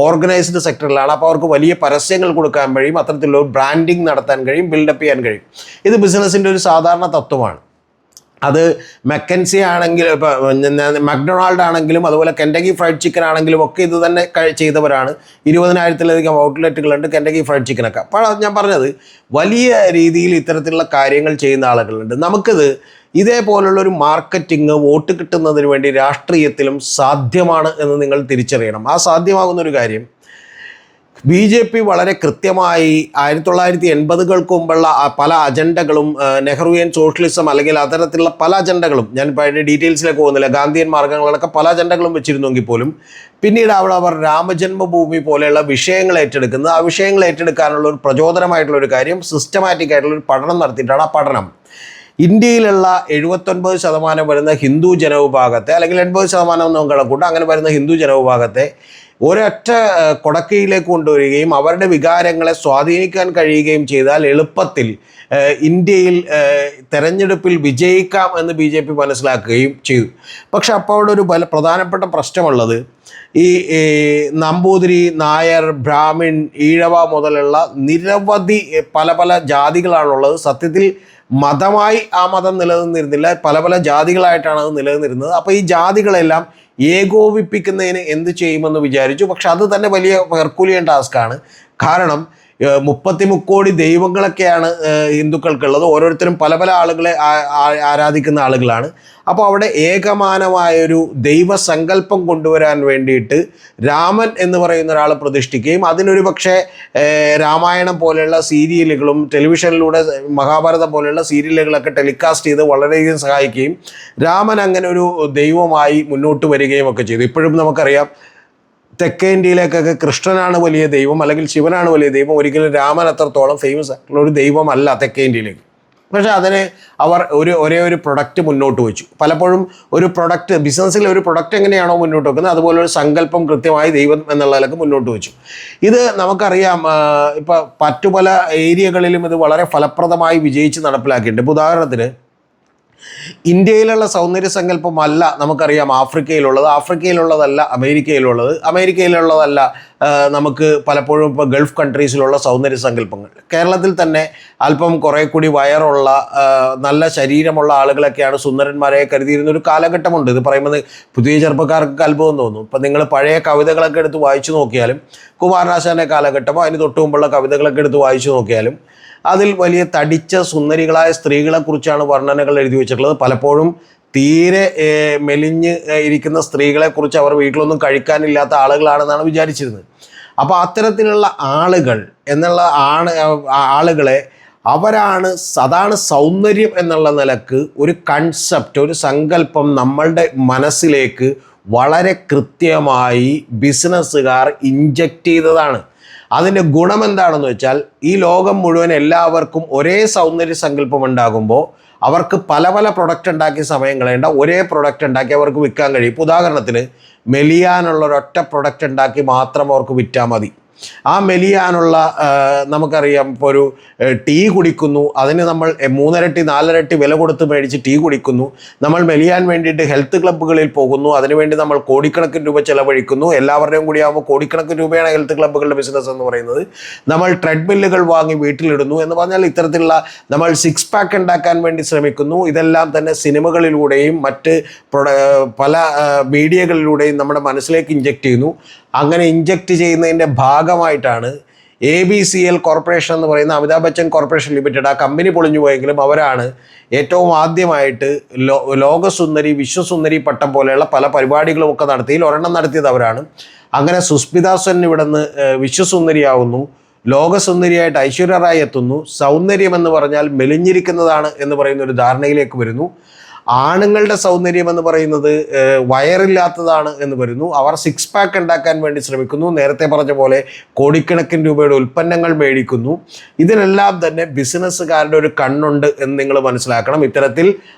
ഓർഗനൈസ്ഡ് സെക്ടറിലാണ്. അപ്പോൾ അവർക്ക് വലിയ പരസ്യങ്ങൾ കൊടുക്കാൻ കഴിയും, അത്തരത്തിലുള്ള ബ്രാൻഡിങ് നടത്താൻ കഴിയും, ബിൽഡപ്പ് ചെയ്യാൻ കഴിയും. ഇത് ബിസിനസ്സിൻ്റെ ഒരു സാധാരണ തത്വമാണ്. അത് മെക്കൻസി ആണെങ്കിലും, ഇപ്പോൾ മക്ഡൊണാൾഡ് ആണെങ്കിലും അതുപോലെ കെൻറ്റക്കി ഫ്രൈഡ് ചിക്കൻ ആണെങ്കിലും ഒക്കെ ഇത് തന്നെ ചെയ്തവരാണ്. 20,000-ലധികം ഔട്ട്ലെറ്റുകളുണ്ട് കെൻറ്റക്കി ഫ്രൈഡ് ചിക്കനൊക്കെ. അപ്പോൾ ഞാൻ പറഞ്ഞത് വലിയ രീതിയിൽ ഇത്തരത്തിലുള്ള കാര്യങ്ങൾ ചെയ്യുന്ന ആളുകളുണ്ട്. നമുക്കിത് ഇതേപോലുള്ളൊരു മാർക്കറ്റിംഗ് വോട്ട് കിട്ടുന്നതിന് വേണ്ടി രാഷ്ട്രീയത്തിലും സാധ്യമാണ് എന്ന് നിങ്ങൾ തിരിച്ചറിയണം. ആ സാധ്യമാകുന്നൊരു കാര്യം BJP വളരെ കൃത്യമായി 1980-കൾക്ക് മുമ്പുള്ള പല അജണ്ടകളും, നെഹ്റുവിയൻ സോഷ്യലിസം അല്ലെങ്കിൽ അത്തരത്തിലുള്ള പല അജണ്ടകളും, ഞാൻ അതിൻ്റെ ഡീറ്റെയിൽസിലേക്ക് പോകുന്നില്ല, ഗാന്ധിയൻ മാർഗങ്ങളൊക്കെ പല അജണ്ടകളും വെച്ചിരുന്നെങ്കിൽ പോലും പിന്നീട് അവർ രാമജന്മഭൂമി പോലെയുള്ള വിഷയങ്ങൾ ഏറ്റെടുക്കുന്നത്, ആ വിഷയങ്ങൾ ഏറ്റെടുക്കാനുള്ള ഒരു പ്രചോദനമായിട്ടുള്ളൊരു കാര്യം സിസ്റ്റമാറ്റിക് ആയിട്ടുള്ളൊരു പഠനം നടത്തിയിട്ടാണ്. ആ പഠനം ഇന്ത്യയിലുള്ള 79% വരുന്ന ഹിന്ദു ജനവിഭാഗത്തെ, അല്ലെങ്കിൽ 80% ഒന്നും കണക്കൂട്ടം, അങ്ങനെ വരുന്ന ഹിന്ദു ജനവിഭാഗത്തെ ഒരൊറ്റ കൊടക്കയിലേക്ക് കൊണ്ടുവരികയും അവരുടെ വികാരങ്ങളെ സ്വാധീനിക്കാൻ കഴിയുകയും ചെയ്താൽ എളുപ്പത്തിൽ ഇന്ത്യയിൽ തെരഞ്ഞെടുപ്പിൽ വിജയിക്കാം എന്ന് BJP മനസ്സിലാക്കുകയും ചെയ്തു. പക്ഷെ അപ്പോൾ അവിടെ ഒരു പ്രധാനപ്പെട്ട പ്രശ്നമുള്ളത്, ഈ നമ്പൂതിരി, നായർ, ബ്രാഹ്മിൺ, ഈഴവ മുതലുള്ള നിരവധി പല ജാതികളാണുള്ളത്. സത്യത്തിൽ മതമായി ആ മതം നിലനിന്നിരുന്നില്ല, പല ജാതികളായിട്ടാണ് അത് നിലനിന്നിരുന്നത്. അപ്പോൾ ഈ ജാതികളെല്ലാം ഏകോപിപ്പിക്കുന്നതിന് എന്ത് ചെയ്യുമെന്ന് വിചാരിച്ചു. പക്ഷെ അത് തന്നെ വലിയ ഹെർക്കുലിയൻ ടാസ്ക്കാണ്. കാരണം 33 കോടി ദൈവങ്ങളൊക്കെയാണ് ഹിന്ദുക്കൾക്കുള്ളത്. ഓരോരുത്തരും പല ആളുകളെ ആരാധിക്കുന്ന ആളുകളാണ്. അപ്പോൾ അവിടെ ഏകമാനമായൊരു ദൈവസങ്കല്പം കൊണ്ടുവരാൻ വേണ്ടിയിട്ട് രാമൻ എന്ന് പറയുന്ന ഒരാൾ പ്രതിഷ്ഠിക്കുകയും അതിനൊരു പക്ഷേ രാമായണം പോലെയുള്ള സീരിയലുകളും ടെലിവിഷനിലൂടെ മഹാഭാരതം പോലെയുള്ള സീരിയലുകളൊക്കെ ടെലികാസ്റ്റ് ചെയ്ത് വളരെയധികം സഹായിക്കുകയും രാമൻ അങ്ങനെ ഒരു ദൈവമായി മുന്നോട്ട് വരികയും ഒക്കെ ചെയ്തു. ഇപ്പോഴും നമുക്കറിയാം തെക്കേ ഇന്ത്യയിലേക്കൊക്കെ കൃഷ്ണനാണ് വലിയ ദൈവം, അല്ലെങ്കിൽ ശിവനാണ് വലിയ ദൈവം. ഒരിക്കലും രാമൻ അത്രത്തോളം ഫേമസ് ആയിട്ടുള്ള ഒരു ദൈവമല്ല തെക്കേ ഇന്ത്യയിലേക്ക്. പക്ഷേ അതിന് അവർ ഒരേ ഒരു പ്രൊഡക്റ്റ് മുന്നോട്ട് വെച്ചു. പലപ്പോഴും ഒരു പ്രൊഡക്റ്റ്, ബിസിനസ്സിൽ ഒരു പ്രൊഡക്റ്റ് എങ്ങനെയാണോ മുന്നോട്ട് വെക്കുന്നത് അതുപോലെ ഒരു സങ്കല്പം കൃത്യമായി ദൈവം എന്നുള്ളതിലൊക്കെ മുന്നോട്ട് വെച്ചു. ഇത് നമുക്കറിയാം, ഇപ്പോൾ മറ്റു പല ഏരിയകളിലും ഇത് വളരെ ഫലപ്രദമായി വിജയിച്ച് നടപ്പിലാക്കിയിട്ടുണ്ട്. ഇപ്പോൾ ഉദാഹരണത്തിന് ഇന്ത്യയിലുള്ള സൗന്ദര്യ സങ്കല്പമല്ല നമുക്കറിയാം ആഫ്രിക്കയിലുള്ളത്, ആഫ്രിക്കയിലുള്ളതല്ല അമേരിക്കയിലുള്ളത്, അമേരിക്കയിലുള്ളതല്ല നമുക്ക് പലപ്പോഴും ഇപ്പോൾ ഗൾഫ് കൺട്രീസിലുള്ള സൗന്ദര്യ സങ്കല്പങ്ങൾ. കേരളത്തിൽ തന്നെ അല്പം കുറേ കൂടി വയറുള്ള നല്ല ശരീരമുള്ള ആളുകളൊക്കെയാണ് സുന്ദരന്മാരെ കരുതിയിരുന്ന ഒരു കാലഘട്ടമുണ്ട്. ഇത് പറയുമ്പോൾ പുതിയ ചെറുപ്പക്കാർക്ക് അത്ഭുതം തോന്നും. ഇപ്പം നിങ്ങൾ പഴയ കവിതകളൊക്കെ എടുത്ത് വായിച്ചു നോക്കിയാലും, കുമാരനാശാൻ്റെ കാലഘട്ടമോ അതിന് തൊട്ടു മുമ്പുള്ള കവിതകളൊക്കെ എടുത്ത് വായിച്ചു നോക്കിയാലും അതിൽ വലിയ തടിച്ച സുന്ദരികളായ സ്ത്രീകളെക്കുറിച്ചാണ് വർണ്ണനകൾ എഴുതി വെച്ചിട്ടുള്ളത്. പലപ്പോഴും തീരെ മെലിഞ്ഞ് ഇരിക്കുന്ന സ്ത്രീകളെക്കുറിച്ച് അവർ വീട്ടിലൊന്നും കഴിക്കാനില്ലാത്ത ആളുകളാണെന്നാണ് വിചാരിച്ചിരുന്നത്. അപ്പോൾ അത്തരത്തിലുള്ള ആളുകൾ എന്നുള്ള ആളുകളെ അതാണ് സൗന്ദര്യം എന്നുള്ള നിലക്ക് ഒരു കൺസെപ്റ്റ്, ഒരു സങ്കല്പം നമ്മളുടെ മനസ്സിലേക്ക് വളരെ കൃത്യമായി ബിസിനസ്സുകാർ ഇഞ്ചക്റ്റ് ചെയ്തതാണ്. അതിൻ്റെ ഗുണം എന്താണെന്ന് വെച്ചാൽ, ഈ ലോകം മുഴുവൻ എല്ലാവർക്കും ഒരേ സൗന്ദര്യ സങ്കല്പം ഉണ്ടാകുമ്പോൾ അവർക്ക് പല പല പ്രൊഡക്റ്റ് ഉണ്ടാക്കി സമയം കളയേണ്ട, ഒരേ പ്രൊഡക്റ്റ് ഉണ്ടാക്കി അവർക്ക് വിൽക്കാൻ കഴിയും. ഇപ്പോൾ ഉദാഹരണത്തിന് മെലിയാനുള്ള ഒരൊറ്റ പ്രൊഡക്റ്റ് ഉണ്ടാക്കി മാത്രം അവർക്ക് വിറ്റാൽ മതി. ആ മെലിയാനുള്ള നമുക്കറിയാം, ഇപ്പോൾ ഒരു ടീ കുടിക്കുന്നു, അതിന് നമ്മൾ 3-4 വില കൊടുത്ത് മേടിച്ച് ടീ കുടിക്കുന്നു. നമ്മൾ മെലിയാൻ വേണ്ടിയിട്ട് ഹെൽത്ത് ക്ലബ്ബുകളിൽ പോകുന്നു, അതിനുവേണ്ടി നമ്മൾ കോടിക്കണക്കിന് രൂപ ചിലവഴിക്കുന്നു. എല്ലാവരുടെയും കൂടി ആകുമ്പോൾ കോടിക്കണക്കിന് രൂപയാണ് ഹെൽത്ത് ക്ലബ്ബുകളുടെ ബിസിനസ് എന്ന് പറയുന്നത്. നമ്മൾ ട്രെഡ്മില്ലുകൾ വാങ്ങി വീട്ടിലിടുന്നു എന്ന് പറഞ്ഞാൽ ഇത്തരത്തിലുള്ള നമ്മൾ 6 പാക്ക് ഉണ്ടാക്കാൻ വേണ്ടി ശ്രമിക്കുന്നു. ഇതെല്ലാം തന്നെ സിനിമകളിലൂടെയും മറ്റ് പല മീഡിയകളിലൂടെയും നമ്മുടെ മനസ്സിലേക്ക് ഇഞ്ചക്ട് ചെയ്യുന്നു. അങ്ങനെ ഇഞ്ചക്ട് ചെയ്യുന്നതിൻ്റെ ഭാഗമായിട്ടാണ് ABCL കോർപ്പറേഷൻ എന്ന് പറയുന്ന അമിതാഭ് ബച്ചൻ കോർപ്പറേഷൻ ലിമിറ്റഡ്, ആ കമ്പനി പൊളിഞ്ഞു പോയെങ്കിലും അവരാണ് ഏറ്റവും ആദ്യമായിട്ട് ലോകസുന്ദരി, വിശ്വസുന്ദരി പട്ടം പോലെയുള്ള പല പരിപാടികളും ഒക്കെ നടത്തിയിൽ ഒരെണ്ണം നടത്തിയത് അവരാണ്. അങ്ങനെ സുസ്മിത സെൻ ഇവിടെ നിന്ന് വിശ്വസുന്ദരിയാവുന്നു, ലോകസുന്ദരിയായിട്ട് ഐശ്വര്യ റായ് എത്തുന്നു. സൗന്ദര്യം എന്ന് പറഞ്ഞാൽ മെലിഞ്ഞിരിക്കുന്നതാണ് എന്ന് പറയുന്ന ഒരു ധാരണയിലേക്ക് വരുന്നു. ആണുങ്ങളുടെ സൗന്ദര്യം എന്ന് പറയുന്നത് വയറില്ലാത്തതാണ് എന്ന് വരുന്നു. അവർ 6 പാക്ക് ഉണ്ടാക്കാൻ വേണ്ടി ശ്രമിക്കുന്നു. നേരത്തെ പറഞ്ഞ പോലെ കോടിക്കണക്കിന് രൂപയുടെ ഉൽപ്പന്നങ്ങൾ മേടിക്കുന്നു. ഇതിനെല്ലാം തന്നെ ബിസിനസ്സുകാരുടെ ഒരു കണ്ണുണ്ട് എന്ന് നിങ്ങൾ മനസ്സിലാക്കണം. ഇത്തരത്തിൽ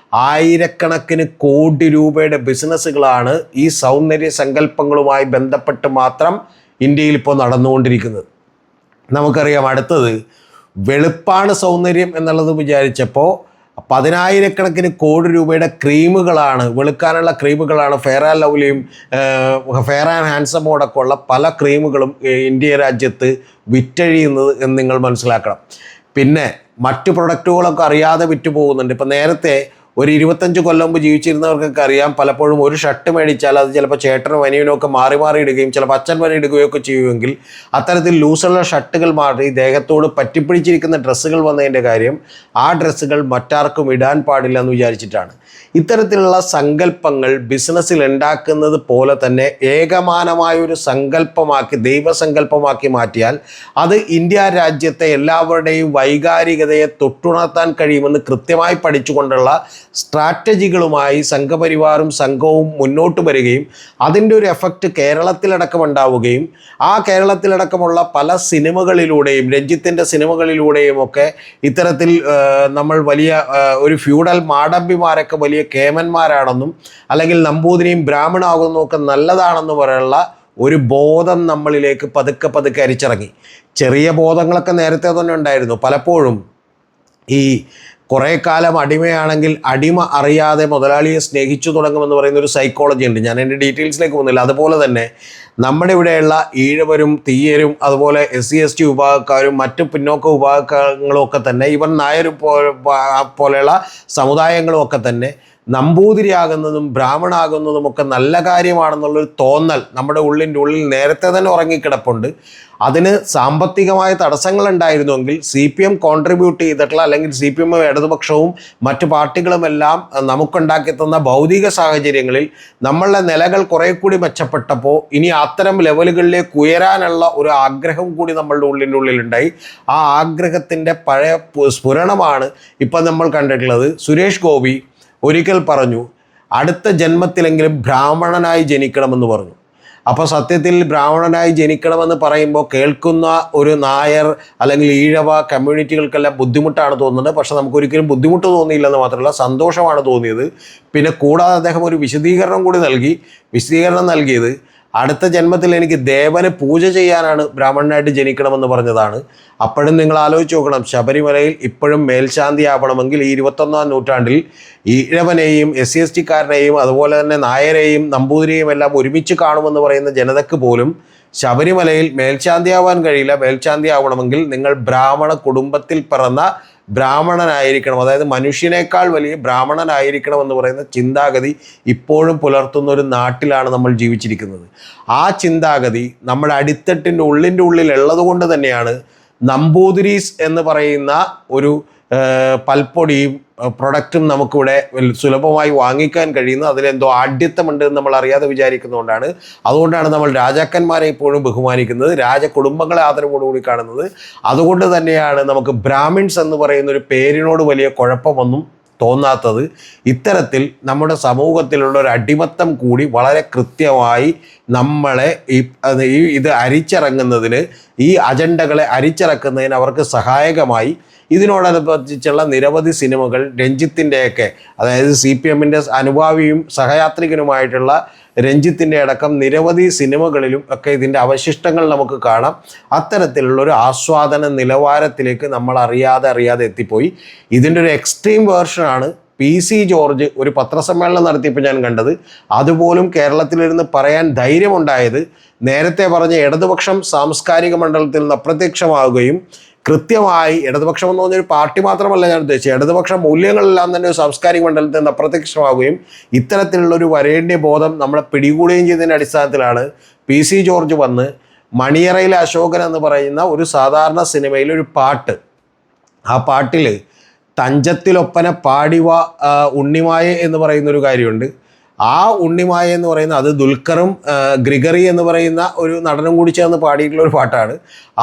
ആയിരക്കണക്കിന് കോടി രൂപയുടെ ബിസിനസ്സുകളാണ് ഈ സൗന്ദര്യ സങ്കല്പങ്ങളുമായി ബന്ധപ്പെട്ട് മാത്രം ഇന്ത്യയിൽ ഇപ്പോൾ നടന്നുകൊണ്ടിരിക്കുന്നത്. നമുക്കറിയാം, അടുത്തത് വെളുപ്പാണ് സൗന്ദര്യം എന്നുള്ളത് വിചാരിച്ചപ്പോൾ 10,000-കണക്കിന് കോടി രൂപയുടെ ക്രീമുകളാണ്, വെളുക്കാനുള്ള ക്രീമുകളാണ്, ഫെയർ ആൻഡ് ലവ്ലിയും ഫെയർ ആൻഡ് ഹാൻഡ്സമും അടക്കമുള്ള ഉള്ള പല ക്രീമുകളും ഇന്ത്യ രാജ്യത്ത് വിറ്റഴിയുന്നത് എന്ന് നിങ്ങൾ മനസ്സിലാക്കണം. പിന്നെ മറ്റു പ്രൊഡക്റ്റുകളൊക്കെ അറിയാതെ വിറ്റ് പോകുന്നുണ്ട്. ഇപ്പം നേരത്തെ ഒരു 25 കൊല്ലം മുമ്പ് ജീവിച്ചിരുന്നവർക്കൊക്കെ അറിയാം, പലപ്പോഴും ഒരു ഷർട്ട് മേടിച്ചാൽ അത് ചിലപ്പോൾ ചേട്ടനും അനിയനും ഒക്കെ മാറി മാറി ഇടുകയും ചിലപ്പോൾ അച്ഛൻ വരെ ഇടുകയൊക്കെ ചെയ്യുമെങ്കിൽ അത്തരത്തിൽ ലൂസുള്ള ഷർട്ടുകൾ മാറി ദേഹത്തോട് പറ്റിപ്പിടിച്ചിരിക്കുന്ന ഡ്രസ്സുകൾ വന്നതിൻ്റെ കാര്യം ആ ഡ്രസ്സുകൾ മറ്റാർക്കും ഇടാൻ പാടില്ല എന്ന് വിചാരിച്ചിട്ടാണ്. ഇത്തരത്തിലുള്ള സങ്കല്പങ്ങൾ ബിസിനസ്സിൽ ഉണ്ടാക്കുന്നത് പോലെ തന്നെ ഏകമാനമായൊരു സങ്കല്പമാക്കി, ദൈവസങ്കല്പമാക്കി മാറ്റിയാൽ അത് ഇന്ത്യ രാജ്യത്തെ എല്ലാവരുടെയും വൈകാരികതയെ തൊട്ടുണർത്താൻ കഴിയുമെന്ന് കൃത്യമായി പഠിച്ചുകൊണ്ടുള്ള സ്ട്രാറ്റജികളുമായി സംഘപരിവാറും സംഘവും മുന്നോട്ട് വരികയും അതിൻ്റെ ഒരു എഫക്റ്റ് കേരളത്തിലടക്കം ഉണ്ടാവുകയും ആ കേരളത്തിലടക്കമുള്ള പല സിനിമകളിലൂടെയും, രഞ്ജിത്തിൻ്റെ സിനിമകളിലൂടെയും ഒക്കെ ഇത്തരത്തിൽ നമ്മൾ വലിയ ഒരു ഫ്യൂഡൽ മാടമ്പിമാരൊക്കെ വലിയ കേമന്മാരാണെന്നും അല്ലെങ്കിൽ നമ്പൂതിരിയും ബ്രാഹ്മണാകുന്നതും ഒക്കെ നല്ലതാണെന്നും പറയുള്ള ഒരു ബോധം നമ്മളിലേക്ക് പതുക്കെ പതുക്കെ അരിച്ചിറങ്ങി. ചെറിയ ബോധങ്ങളൊക്കെ നേരത്തെ തന്നെ ഉണ്ടായിരുന്നു. പലപ്പോഴും ഈ കുറേ കാലം അടിമയാണെങ്കിൽ അടിമ അറിയാതെ മുതലാളിയെ സ്നേഹിച്ചു തുടങ്ങുമെന്ന് പറയുന്ന ഒരു സൈക്കോളജി ഉണ്ട്. ഞാൻ എൻ്റെ ഡീറ്റെയിൽസിലേക്ക് പോകുന്നില്ല. അതുപോലെ തന്നെ നമ്മുടെ ഇവിടെയുള്ള ഈഴവരും തീയരും അതുപോലെ SC/ST വിഭാഗക്കാരും മറ്റു പിന്നോക്ക വിഭാഗങ്ങളും ഒക്കെ തന്നെ, ഇവൻ നായർ പോലെയുള്ള സമുദായങ്ങളും ഒക്കെ തന്നെ നമ്പൂതിരിയാകുന്നതും ബ്രാഹ്മണാകുന്നതും ഒക്കെ നല്ല കാര്യമാണെന്നുള്ളൊരു തോന്നൽ നമ്മുടെ ഉള്ളിൻ്റെ ഉള്ളിൽ നേരത്തെ തന്നെ ഉറങ്ങിക്കിടപ്പുണ്ട്. അതിന് സാമ്പത്തികമായ തടസ്സങ്ങളുണ്ടായിരുന്നുവെങ്കിൽ CPM കോൺട്രിബ്യൂട്ട് ചെയ്തിട്ടുള്ള, അല്ലെങ്കിൽ CPM ഇടതുപക്ഷവും മറ്റു പാർട്ടികളുമെല്ലാം നമുക്കുണ്ടാക്കി തന്ന ഭൗതിക സാഹചര്യങ്ങളിൽ നമ്മളുടെ നിലകൾ കുറെ കൂടി മെച്ചപ്പെട്ടപ്പോൾ ഇനി അത്തരം ലെവലുകളിലേക്ക് ഉയരാനുള്ള ഒരു ആഗ്രഹം കൂടി നമ്മളുടെ ഉള്ളിൻ്റെ ഉള്ളിലുണ്ടായി. ആ ആഗ്രഹത്തിൻ്റെ പഴയ സ്ഫുരണമാണ് ഇപ്പം നമ്മൾ കണ്ടിട്ടുള്ളത്. സുരേഷ് ഗോപി ഒരിക്കൽ പറഞ്ഞു, അടുത്ത ജന്മത്തിലെങ്കിലും ബ്രാഹ്മണനായി ജനിക്കണമെന്ന് പറഞ്ഞു. അപ്പോൾ സത്യത്തിൽ ബ്രാഹ്മണനായി ജനിക്കണമെന്ന് പറയുമ്പോൾ കേൾക്കുന്ന ഒരു നായർ അല്ലെങ്കിൽ ഈഴവ കമ്മ്യൂണിറ്റികൾക്കെല്ലാം ബുദ്ധിമുട്ടാണ് തോന്നുന്നത്. പക്ഷെ നമുക്കൊരിക്കലും ബുദ്ധിമുട്ട് തോന്നിയില്ലെന്ന് മാത്രമല്ല, സന്തോഷമാണ് തോന്നിയത്. പിന്നെ കൂടാതെ അദ്ദേഹം ഒരു വിശദീകരണം കൂടി നൽകിയത് അടുത്ത ജന്മത്തിൽ എനിക്ക് ദേവന് പൂജ ചെയ്യാനാണ് ബ്രാഹ്മണനായിട്ട് ജനിക്കണമെന്ന് പറഞ്ഞതാണ്. അപ്പോഴും നിങ്ങൾ ആലോചിച്ച് നോക്കണം, ശബരിമലയിൽ ഇപ്പോഴും മേൽശാന്തി ആവണമെങ്കിൽ ഈ 21-ാം നൂറ്റാണ്ടിൽ ഈഴവനെയും SC/ST-കാരനെയും അതുപോലെ തന്നെ നായരെയും നമ്പൂതിരിയെയും എല്ലാം ഒരുമിച്ച് കാണുമെന്ന് പറയുന്ന ജനതയ്ക്ക് പോലും ശബരിമലയിൽ മേൽശാന്തിയാവാൻ കഴിയില്ല. മേൽശാന്തി ആവണമെങ്കിൽ നിങ്ങൾ ബ്രാഹ്മണ കുടുംബത്തിൽ പിറന്ന ബ്രാഹ്മണനായിരിക്കണം, അതായത് മനുഷ്യനേക്കാൾ വലിയ ബ്രാഹ്മണനായിരിക്കണം എന്ന് പറയുന്ന ചിന്താഗതി ഇപ്പോഴും പുലർത്തുന്ന ഒരു നാട്ടിലാണ് നമ്മൾ ജീവിച്ചിരിക്കുന്നത്. ആ ചിന്താഗതി നമ്മുടെ അടിത്തട്ടിൻ്റെ ഉള്ളിൻ്റെ ഉള്ളിൽ ഉള്ളത് കൊണ്ട് തന്നെയാണ് നമ്പൂതിരീസ് എന്ന് പറയുന്ന ഒരു പൽപ്പൊടിയും പ്രൊഡക്റ്റും നമുക്കിവിടെ സുലഭമായി വാങ്ങിക്കാൻ കഴിയുന്നത്. അതിലെന്തോ ആഢ്യത്വമുണ്ട് എന്ന് നമ്മൾ അറിയാതെ വിചാരിക്കുന്നതുകൊണ്ടാണ്. അതുകൊണ്ടാണ് നമ്മൾ രാജാക്കന്മാരെ ഇപ്പോഴും ബഹുമാനിക്കുന്നത്, രാജകുടുംബങ്ങളെ ആദരവോടുകൂടി കാണുന്നത്. അതുകൊണ്ട് തന്നെയാണ് നമുക്ക് ബ്രാഹ്മിൺസ് എന്ന് പറയുന്ന ഒരു പേരിനോട് വലിയ കുഴപ്പമൊന്നും തോന്നാത്തത് ഇത്തരത്തിൽ നമ്മുടെ സമൂഹത്തിലുള്ള ഒരു അടിമത്തം കൂടി വളരെ കൃത്യമായി നമ്മളെ ഇത് അരിച്ചിറങ്ങുന്നതിന്, ഈ അജണ്ടകളെ അരിച്ചിറക്കുന്നതിന് അവർക്ക് സഹായകമായി ഇതിനോടനുബന്ധിച്ചുള്ള നിരവധി സിനിമകൾ രഞ്ജിത്തിൻ്റെയൊക്കെ, അതായത് CPM-ൻ്റെ അനുഭാവിയും സഹയാത്രികനുമായിട്ടുള്ള രഞ്ജിത്തിൻ്റെ അടക്കം നിരവധി സിനിമകളിലും ഒക്കെ ഇതിൻ്റെ അവശിഷ്ടങ്ങൾ നമുക്ക് കാണാം. അത്തരത്തിലുള്ളൊരു ആസ്വാദന നിലവാരത്തിലേക്ക് നമ്മൾ അറിയാതെ എത്തിപ്പോയി. ഇതിൻ്റെ ഒരു എക്സ്ട്രീം വേർഷനാണ് PC ജോർജ് ഒരു പത്രസമ്മേളനം നടത്തിയപ്പോൾ ഞാൻ കണ്ടത്. അതുപോലും കേരളത്തിലിരുന്ന് പറയാൻ ധൈര്യമുണ്ടായത് നേരത്തെ പറഞ്ഞ ഇടതുപക്ഷം സാംസ്കാരിക മണ്ഡലത്തിൽ നിന്ന് അപ്രത്യക്ഷമാവുകയും കൃത്യമായി, ഇടതുപക്ഷം എന്ന് പറഞ്ഞൊരു പാർട്ടി മാത്രമല്ല ഞാൻ ഉദ്ദേശിച്ചത്, ഇടതുപക്ഷ മൂല്യങ്ങളെല്ലാം തന്നെ ഒരു സാംസ്കാരിക മണ്ഡലത്തിൽ നിന്ന് അപ്രത്യക്ഷമാവുകയും ഇത്തരത്തിലുള്ളൊരു വരേണ്യ ബോധം നമ്മളെ പിടികൂടുകയും ചെയ്തതിൻ്റെ അടിസ്ഥാനത്തിലാണ് PC ജോർജ് വന്ന് മണിയറയിലെ അശോകൻ എന്ന് പറയുന്ന ഒരു സാധാരണ സിനിമയിലൊരു പാട്ട്, ആ പാട്ടിൽ തഞ്ചത്തിലൊപ്പന പാടിവ ഉണ്ണിമായ എന്ന് പറയുന്നൊരു കാര്യമുണ്ട്. ആ ഉണ്ണിമായ എന്ന് പറയുന്ന അത് ദുൽഖറും ഗ്രിഗറി എന്ന് പറയുന്ന ഒരു നടനും കൂടി ചേർന്ന് പാടിയിട്ടുള്ള ഒരു പാട്ടാണ്.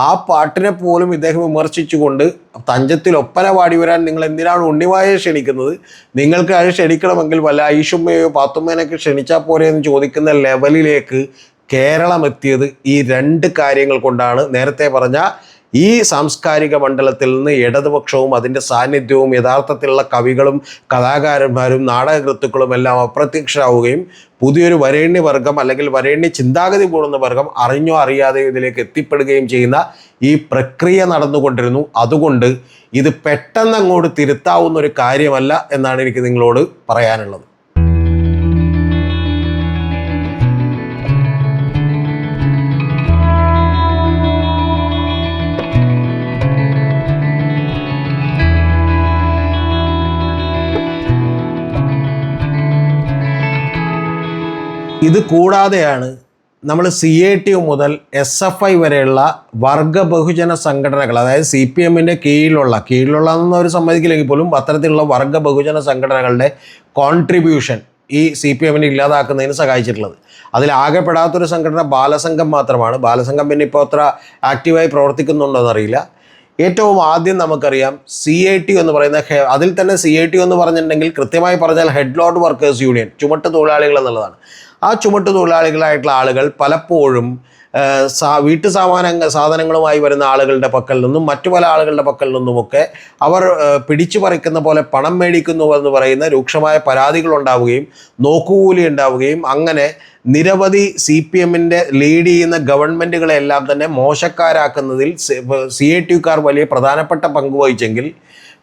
ആ പാട്ടിനെ പോലും ഇദ്ദേഹം വിമർശിച്ചുകൊണ്ട് തഞ്ചത്തിൽ ഒപ്പന പാടി വരാൻ നിങ്ങൾ എന്തിനാണ് ഉണ്ണിമായെ ക്ഷണിക്കുന്നത്, നിങ്ങൾക്ക് അത് ക്ഷണിക്കണമെങ്കിൽ വല്ല ഐഷുമ്മയോ പാത്തുമ്മേനൊക്കെ ക്ഷണിച്ചാൽ പോരെ എന്ന് ചോദിക്കുന്ന ലെവലിലേക്ക് കേരളം എത്തിയത് ഈ രണ്ട് കാര്യങ്ങൾ കൊണ്ടാണ്. നേരത്തെ പറഞ്ഞ ഈ സാംസ്കാരിക മണ്ഡലത്തിൽ നിന്ന് ഇടതുപക്ഷവും അതിൻ്റെ സാന്നിധ്യവും യഥാർത്ഥത്തിലുള്ള കവികളും കലാകാരന്മാരും നാടകകൃത്തുക്കളും എല്ലാം അപ്രത്യക്ഷമാവുകയും പുതിയൊരു വരേണ്യവർഗം അല്ലെങ്കിൽ വരേണ്യ ചിന്താഗതി കൂടുന്ന വർഗം അറിഞ്ഞോ അറിയാതെയോ ഇതിലേക്ക് എത്തിപ്പെടുകയും ചെയ്യുന്ന ഈ പ്രക്രിയ നടന്നുകൊണ്ടിരുന്നു. അതുകൊണ്ട് ഇത് പെട്ടെന്ന് അങ്ങോട്ട് തിരുത്താവുന്ന ഒരു കാര്യമല്ല എന്നാണ് എനിക്ക് നിങ്ങളോട് പറയാനുള്ളത്. ഇത് കൂടാതെയാണ് നമ്മൾ CATU മുതൽ SFI വരെയുള്ള വർഗ ബഹുജന സംഘടനകൾ, അതായത് CPM-ൻ്റെ കീഴിലുള്ള എന്നൊരു സമ്മതിക്കില്ലെങ്കിൽ പോലും അത്തരത്തിലുള്ള വർഗ ബഹുജന സംഘടനകളുടെ കോൺട്രിബ്യൂഷൻ ഈ CPM-നെ ഇല്ലാതാക്കുന്നതിന് സഹായിച്ചിട്ടുള്ളത്. അതിലാകെപ്പെടാത്തൊരു സംഘടന ബാലസംഘം മാത്രമാണ്. ബാലസംഘം പിന്നെ ഇപ്പോൾ അത്ര ആക്റ്റീവായി പ്രവർത്തിക്കുന്നുണ്ടോയെന്നറിയില്ല. ഏറ്റവും ആദ്യം നമുക്കറിയാം CATU എന്ന് പറയുന്ന, അതിൽ തന്നെ CATU എന്ന് പറഞ്ഞിട്ടുണ്ടെങ്കിൽ കൃത്യമായി പറഞ്ഞാൽ ഹെഡ് ലോഡ് വർക്കേഴ്സ് യൂണിയൻ, ചുമട്ട് തൊഴിലാളികൾ എന്നുള്ളതാണ്. ആ ചുമട്ട് തൊഴിലാളികളായിട്ടുള്ള ആളുകൾ പലപ്പോഴും സാധനങ്ങളുമായി വരുന്ന ആളുകളുടെ പക്കൽ നിന്നും മറ്റു പല ആളുകളുടെ പക്കൽ നിന്നുമൊക്കെ അവർ പിടിച്ചു പറിക്കുന്ന പോലെ പണം മേടിക്കുന്നു എന്ന് പറയുന്ന രൂക്ഷമായ പരാതികൾ ഉണ്ടാവുകയും നോക്കുകൂലി ഉണ്ടാവുകയും അങ്ങനെ നിരവധി CPM-ൻ്റെ ലീഡ് ചെയ്യുന്ന ഗവൺമെൻറ്റുകളെല്ലാം തന്നെ മോശക്കാരാക്കുന്നതിൽ CATU-കാർ വലിയ പ്രധാനപ്പെട്ട പങ്ക് വഹിച്ചെങ്കിൽ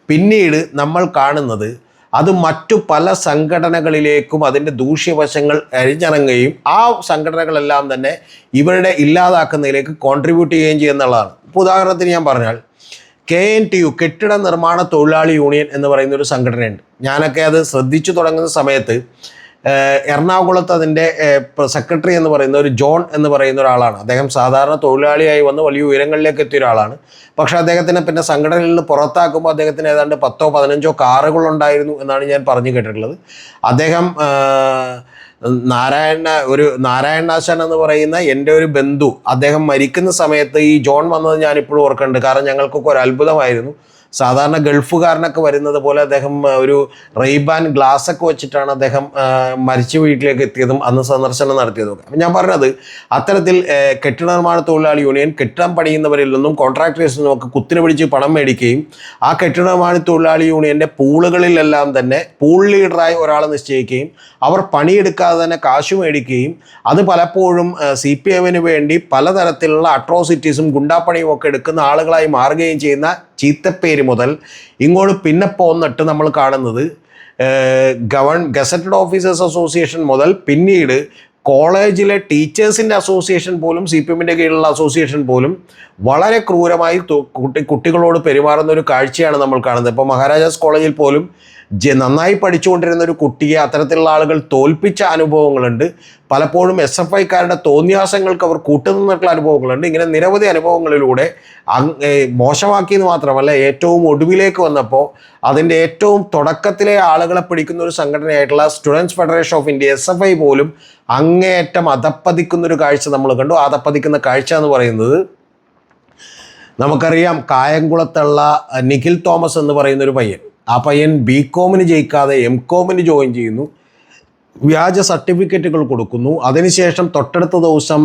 പിന്നീട് നമ്മൾ കാണുന്നത് അത് മറ്റു പല സംഘടനകളിലേക്കും അതിൻ്റെ ദൂഷ്യവശങ്ങൾ അരിഞ്ഞിറങ്ങുകയും ആ സംഘടനകളെല്ലാം തന്നെ ഇവരുടെ ഇല്ലാതാക്കുന്നതിലേക്ക് കോൺട്രിബ്യൂട്ട് ചെയ്യുകയും ചെയ്യുന്നുള്ളതാണ്. ഇപ്പോൾ ഉദാഹരണത്തിന് ഞാൻ പറഞ്ഞാൽ KNTU, കെട്ടിട നിർമ്മാണ തൊഴിലാളി യൂണിയൻ എന്ന് പറയുന്ന ഒരു സംഘടനയുണ്ട്. ഞാനൊക്കെ അത് ശ്രദ്ധിച്ചു തുടങ്ങുന്ന സമയത്ത് എറണാകുളത്ത് അതിൻ്റെ സെക്രട്ടറി എന്ന് പറയുന്ന ഒരു ജോൺ എന്ന് പറയുന്ന ഒരാളാണ്. അദ്ദേഹം സാധാരണ തൊഴിലാളിയായി വന്ന് വലിയ ഉയരങ്ങളിലേക്ക് എത്തിയ ഒരാളാണ്. പക്ഷേ അദ്ദേഹത്തിനെ പിന്നെ സംഘടനയിൽ നിന്ന് പുറത്താക്കുമ്പോൾ അദ്ദേഹത്തിന് ഏതാണ്ട് 10-15 കാറുകളുണ്ടായിരുന്നു എന്നാണ് ഞാൻ പറഞ്ഞു കേട്ടിട്ടുള്ളത്. അദ്ദേഹം നാരായണാശാൻ എന്ന് പറയുന്ന എൻ്റെ ഒരു ബന്ധു, അദ്ദേഹം മരിക്കുന്ന സമയത്ത് ഈ ജോൺ വന്നത് ഞാനിപ്പോഴും ഓർക്കുന്നുണ്ട്. കാരണം ഞങ്ങൾക്കൊക്കെ ഒരു അത്ഭുതമായിരുന്നു. സാധാരണ ഗൾഫുകാരനൊക്കെ വരുന്നത് പോലെ അദ്ദേഹം ഒരു റെയ്ബാൻ ഗ്ലാസ്സൊക്കെ വെച്ചിട്ടാണ് അദ്ദേഹം മരിച്ച വീട്ടിലേക്ക് എത്തിയതും അന്ന് സന്ദർശനം നടത്തിയതും. അപ്പം ഞാൻ പറഞ്ഞത് അത്തരത്തിൽ കെട്ടിട നിർമ്മാണ തൊഴിലാളി യൂണിയൻ കെട്ടിടം പണിയുന്നവരിൽ നിന്നും കോൺട്രാക്ടേഴ്സിൽ നിന്നും ഒക്കെ കുത്തിന് പിടിച്ച് പണം മേടിക്കുകയും ആ കെട്ടിട നിർമ്മാണ തൊഴിലാളി യൂണിയൻ്റെ പൂളുകളിലെല്ലാം തന്നെ പൂൾ ലീഡറായി ഒരാളെ നിശ്ചയിക്കുകയും അവർ പണിയെടുക്കാതെ തന്നെ കാശ് മേടിക്കുകയും അത് പലപ്പോഴും CPM-ന് വേണ്ടി പലതരത്തിലുള്ള അട്രോസിറ്റീസും ഗുണ്ടാപ്പണിയും ഒക്കെ എടുക്കുന്ന ആളുകളായി മാറുകയും ചെയ്യുന്ന ചീത്തപ്പേര് മുതൽ ഇങ്ങോട്ട് പിന്നെ പോന്നിട്ട് നമ്മൾ കാണുന്നത് ഗസറ്റഡ് ഓഫീസേഴ്സ് അസോസിയേഷൻ മുതൽ പിന്നീട് കോളേജിലെ ടീച്ചേഴ്സിൻ്റെ അസോസിയേഷൻ പോലും, CPM-ൻ്റെ കീഴിലുള്ള അസോസിയേഷൻ പോലും വളരെ ക്രൂരമായി കുട്ടികളോട് പെരുമാറുന്ന ഒരു കാഴ്ചയാണ് നമ്മൾ കാണുന്നത്. ഇപ്പോൾ മഹാരാജാസ് കോളേജിൽ പോലും നന്നായി പഠിച്ചുകൊണ്ടിരുന്ന ഒരു കുട്ടിയെ അത്തരത്തിലുള്ള ആളുകൾ തോൽപ്പിച്ച അനുഭവങ്ങളുണ്ട്. പലപ്പോഴും SFI-കാരുടെ തോന്നിയാസങ്ങൾക്ക് അവർ കൂട്ടുനിന്നിട്ടുള്ള അനുഭവങ്ങളുണ്ട്. ഇങ്ങനെ നിരവധി അനുഭവങ്ങളിലൂടെ മോശമാക്കിയെന്ന് മാത്രമല്ല, ഏറ്റവും ഒടുവിലേക്ക് വന്നപ്പോൾ അതിൻ്റെ ഏറ്റവും തുടക്കത്തിലെ ആളുകളെ പിടിക്കുന്ന ഒരു സംഘടനയായിട്ടുള്ള students federation of India SFI പോലും അങ്ങേയറ്റം അധപ്പതിക്കുന്നൊരു കാഴ്ച നമ്മൾ കണ്ടു. അധപ്പതിക്കുന്ന കാഴ്ച എന്ന് പറയുന്നത് നമുക്കറിയാം, കായംകുളത്തുള്ള നിഖിൽ തോമസ് എന്ന് പറയുന്നൊരു പയ്യൻ, ആ പയ്യൻ BCom ജയിക്കാതെ MCom ജോയിൻ ചെയ്യുന്നു, വ്യാജ സർട്ടിഫിക്കറ്റുകൾ കൊടുക്കുന്നു. അതിനുശേഷം തൊട്ടടുത്ത ദിവസം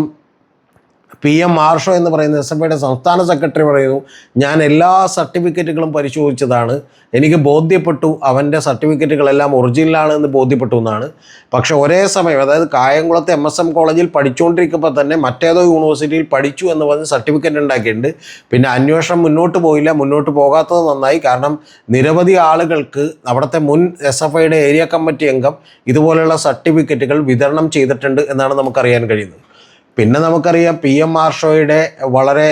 PM മാർഷോ എന്ന് പറയുന്ന SFIയുടെ സംസ്ഥാന സെക്രട്ടറി പറയുന്നു, ഞാൻ എല്ലാ സർട്ടിഫിക്കറ്റുകളും പരിശോധിച്ചതാണ്, എനിക്ക് ബോധ്യപ്പെട്ടു അവൻ്റെ സർട്ടിഫിക്കറ്റുകളെല്ലാം ഒറിജിനലാണ് എന്ന് ബോധ്യപ്പെട്ടു എന്നാണ്. പക്ഷേ ഒരേ സമയം, അതായത് കായംകുളത്തെ MSM കോളേജിൽ പഠിച്ചുകൊണ്ടിരിക്കുമ്പോൾ തന്നെ മറ്റേതോ യൂണിവേഴ്സിറ്റിയിൽ പഠിച്ചു എന്ന് പറഞ്ഞ് സർട്ടിഫിക്കറ്റ് ഉണ്ടാക്കിയിട്ടുണ്ട്. പിന്നെ അന്വേഷണം മുന്നോട്ട് പോയില്ല. മുന്നോട്ട് പോകാത്തത് നന്നായി. കാരണം നിരവധി ആളുകൾക്ക് അവിടുത്തെ മുൻ SFIയുടെ ഏരിയ കമ്മിറ്റി അംഗം ഇതുപോലെയുള്ള സർട്ടിഫിക്കറ്റുകൾ വിതരണം ചെയ്തിട്ടുണ്ട് എന്നാണ് നമുക്കറിയാൻ കഴിയുന്നത്. പിന്നെ നമുക്കറിയാം PM മാർഷോയുടെ വളരെ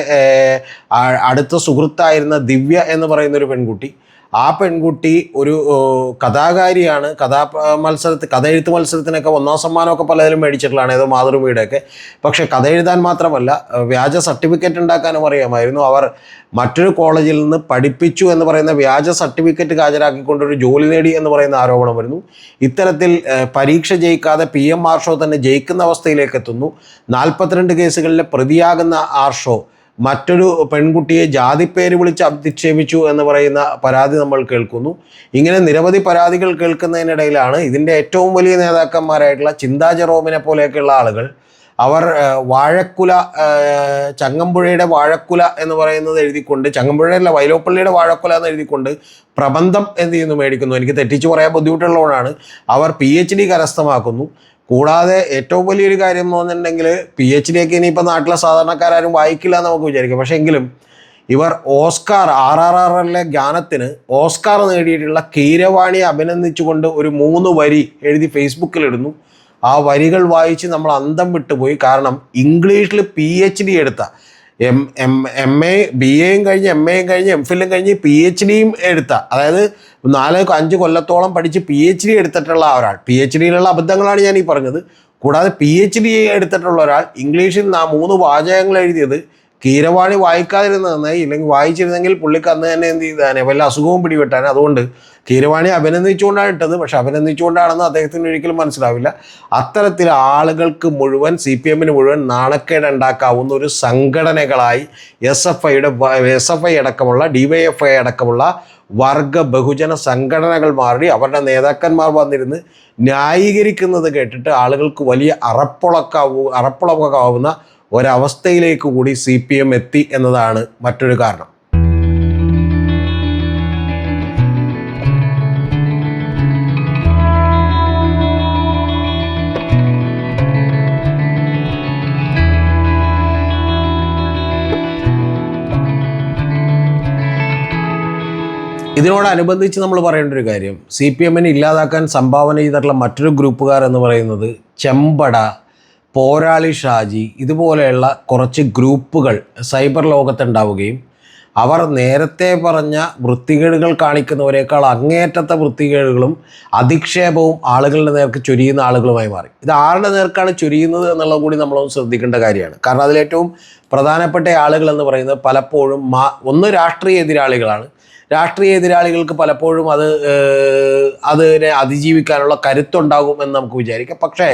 അടുത്ത സുഹൃത്തായിരുന്ന ദിവ്യ എന്ന് പറയുന്നൊരു പെൺകുട്ടി. ആ പെൺകുട്ടി ഒരു കഥാകാരിയാണ്. കഥ എഴുത്ത് മത്സരത്തിനൊക്കെ 1ാം സമ്മാനമൊക്കെ പലതിലും മേടിച്ചിട്ടുള്ളതാണ്, ഏതോ മാതൃഭൂമിയുടെയൊക്കെ. പക്ഷേ കഥ എഴുതാൻ മാത്രമല്ല, വ്യാജ സർട്ടിഫിക്കറ്റ് ഉണ്ടാക്കാനും അറിയാമായിരുന്നു. അവർ മറ്റൊരു കോളേജിൽ നിന്ന് പഠിപ്പിച്ചു എന്ന് പറയുന്ന വ്യാജ സർട്ടിഫിക്കറ്റ് ഹാജരാക്കിക്കൊണ്ടൊരു ജോലി നേടി എന്ന് പറയുന്ന ആരോപണം വരുന്നു. ഇത്തരത്തിൽ പരീക്ഷ ജയിക്കാതെ PM മാർഷോ തന്നെ ജയിക്കുന്ന അവസ്ഥയിലേക്ക് എത്തുന്നു. 42 കേസുകളിലെ പ്രതിയാകുന്ന ആർഷോ മറ്റൊരു പെൺകുട്ടിയെ ജാതിപ്പേര് വിളിച്ച് അധിക്ഷേപിച്ചു എന്ന് പറയുന്ന പരാതി നമ്മൾ കേൾക്കുന്നു. ഇങ്ങനെ നിരവധി പരാതികൾ കേൾക്കുന്നതിനിടയിലാണ് ഇതിൻ്റെ ഏറ്റവും വലിയ നേതാക്കന്മാരായിട്ടുള്ള ചിന്താ ജെറോമിനെ പോലെയൊക്കെയുള്ള ആളുകൾ അവർ വാഴക്കുല, ചങ്ങമ്പുഴയുടെ വാഴക്കുല എന്ന് പറയുന്നത് എഴുതിക്കൊണ്ട്, ചങ്ങമ്പുഴയല്ല വൈലോപ്പള്ളിയുടെ വാഴക്കുല എന്ന് എഴുതിക്കൊണ്ട് പ്രബന്ധം എന്ത് ചെയ്യുന്നു മേടിക്കുന്നു. എനിക്ക് തെറ്റിച്ച് പറയാൻ ബുദ്ധിമുട്ടുള്ളതുകൊണ്ടാണ്. അവർ PhD കരസ്ഥമാക്കുന്നു. കൂടാതെ ഏറ്റവും വലിയൊരു കാര്യം എന്ന് പറഞ്ഞിട്ടുണ്ടെങ്കിൽ PhD ഒക്കെ ഇനിയിപ്പോൾ നാട്ടിലെ സാധാരണക്കാരും വായിക്കില്ല എന്ന് നമുക്ക് വിചാരിക്കാം. പക്ഷേ എങ്കിലും ഇവർ ഓസ്കാർ, RRRലെ ഗാനത്തിന് ഓസ്കാർ നേടിയിട്ടുള്ള കീരവാണിയെ അഭിനന്ദിച്ചുകൊണ്ട് ഒരു 3 വരി എഴുതി ഫേസ്ബുക്കിലിടുന്നു. ആ വരികൾ വായിച്ച് നമ്മൾ അന്തം വിട്ടുപോയി. കാരണം ഇംഗ്ലീഷിൽ PhD എടുത്ത MA BAയും കഴിഞ്ഞ് MAയും കഴിഞ്ഞ് MPhilഉം കഴിഞ്ഞ് PhDയും എടുത്ത, അതായത് 4-5 കൊല്ലത്തോളം പഠിച്ച് PhD എടുത്തിട്ടുള്ള ഒരാൾ, PhDയിലുള്ള അബദ്ധങ്ങളാണ് ഞാൻ ഈ പറഞ്ഞത്. കൂടാതെ PhD എടുത്തിട്ടുള്ള ഒരാൾ ഇംഗ്ലീഷിൽ 3 വാചകങ്ങൾ എഴുതിയത് കീരവാണി വായിക്കാതിരുന്നത് നന്നായി. ഇല്ലെങ്കിൽ വായിച്ചിരുന്നെങ്കിൽ പുള്ളിക്ക് അന്ന് തന്നെ എന്ത് ചെയ്താനെ, വല്ല അസുഖവും പിടിപെട്ടാനെ. അതുകൊണ്ട് കീരവാണി അഭിനന്ദിച്ചുകൊണ്ടാണ് ഇട്ടത്. പക്ഷെ അഭിനന്ദിച്ചുകൊണ്ടാണെന്ന് അദ്ദേഹത്തിന് ഒരിക്കലും മനസ്സിലാവില്ല. അത്തരത്തിൽ ആളുകൾക്ക് മുഴുവൻ, CPMന് മുഴുവൻ നാണക്കേട് ഉണ്ടാക്കാവുന്ന ഒരു സംഘടനകളായി SFI അടക്കമുള്ള DYFI അടക്കമുള്ള വർഗ ബഹുജന സംഘടനകൾ മാറി അവരുടെ നേതാക്കന്മാർ വന്നിരുന്ന് ന്യായീകരിക്കുന്നത് കേട്ടിട്ട് ആളുകൾക്ക് വലിയ അറപ്പുളക്കാവുന്ന ഒരവസ്ഥയിലേക്ക് കൂടി CPM എത്തി എന്നതാണ് മറ്റൊരു കാരണം. ഇതിനോടനുബന്ധിച്ച് നമ്മൾ പറയേണ്ട ഒരു കാര്യം, CPMനെ ഇല്ലാതാക്കാൻ സംഭാവന ചെയ്തിട്ടുള്ള മറ്റൊരു ഗ്രൂപ്പുകാർ എന്ന് പറയുന്നത് ചെമ്പട, പോരാളി ഷാജി, ഇതുപോലെയുള്ള കുറച്ച് ഗ്രൂപ്പുകൾ സൈബർ ലോകത്തുണ്ടാവുകയും അവർ നേരത്തെ പറഞ്ഞ വൃത്തികേടുകൾ കാണിക്കുന്നവരേക്കാൾ അങ്ങേയറ്റത്തെ വൃത്തികേടുകളും അധിക്ഷേപവും ആളുകളുടെ നേർക്ക് ചൊരിയുന്ന ആളുകളുമായി മാറി. ഇത് ആരുടെ നേർക്കാണ് ചൊരിയുന്നത് എന്നുള്ളത് കൂടി നമ്മളൊന്ന് ശ്രദ്ധിക്കേണ്ട കാര്യമാണ്. കാരണം അതിലേറ്റവും പ്രധാനപ്പെട്ട ആളുകൾ എന്ന് പറയുന്നത് പലപ്പോഴും ഒന്ന് രാഷ്ട്രീയ എതിരാളികളാണ്. രാഷ്ട്രീയ എതിരാളികൾക്ക് പലപ്പോഴും അതിനെ അതിജീവിക്കാനുള്ള കരുത്തുണ്ടാകും എന്ന് നമുക്ക് വിചാരിക്കാം. പക്ഷേ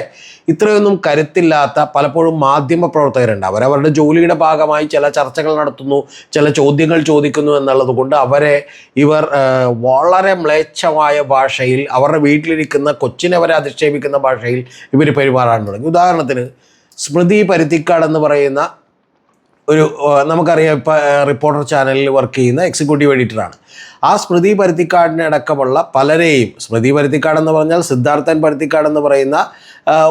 ഇത്രയൊന്നും കരുത്തില്ലാത്ത പലപ്പോഴും മാധ്യമ പ്രവർത്തകരുണ്ട്. അവരവരുടെ ജോലിയുടെ ഭാഗമായി ചില ചർച്ചകൾ നടത്തുന്നു, ചില ചോദ്യങ്ങൾ ചോദിക്കുന്നു എന്നുള്ളത് കൊണ്ട് ഇവർ വളരെ മ്ലേച്ഛമായ ഭാഷയിൽ, അവരുടെ വീട്ടിലിരിക്കുന്ന കൊച്ചിനെ വരെ അധിക്ഷേപിക്കുന്ന ഭാഷയിൽ ഇവർ പെരുമാറാൻ തുടങ്ങി. ഉദാഹരണത്തിന് സ്മൃതി പരുത്തിക്കാട് എന്ന് പറയുന്ന ഒരു, നമുക്കറിയാം, ഇപ്പോൾ റിപ്പോർട്ടർ ചാനലിൽ വർക്ക് ചെയ്യുന്ന എക്സിക്യൂട്ടീവ് എഡിറ്ററാണ്. ആ സ്മൃതി പരുത്തിക്കാടിനെ അടക്കമുള്ള പലരെയും, സ്മൃതി പരുത്തിക്കാട് എന്ന് പറഞ്ഞാൽ സിദ്ധാർത്ഥൻ പരുത്തിക്കാട് എന്ന് പറയുന്ന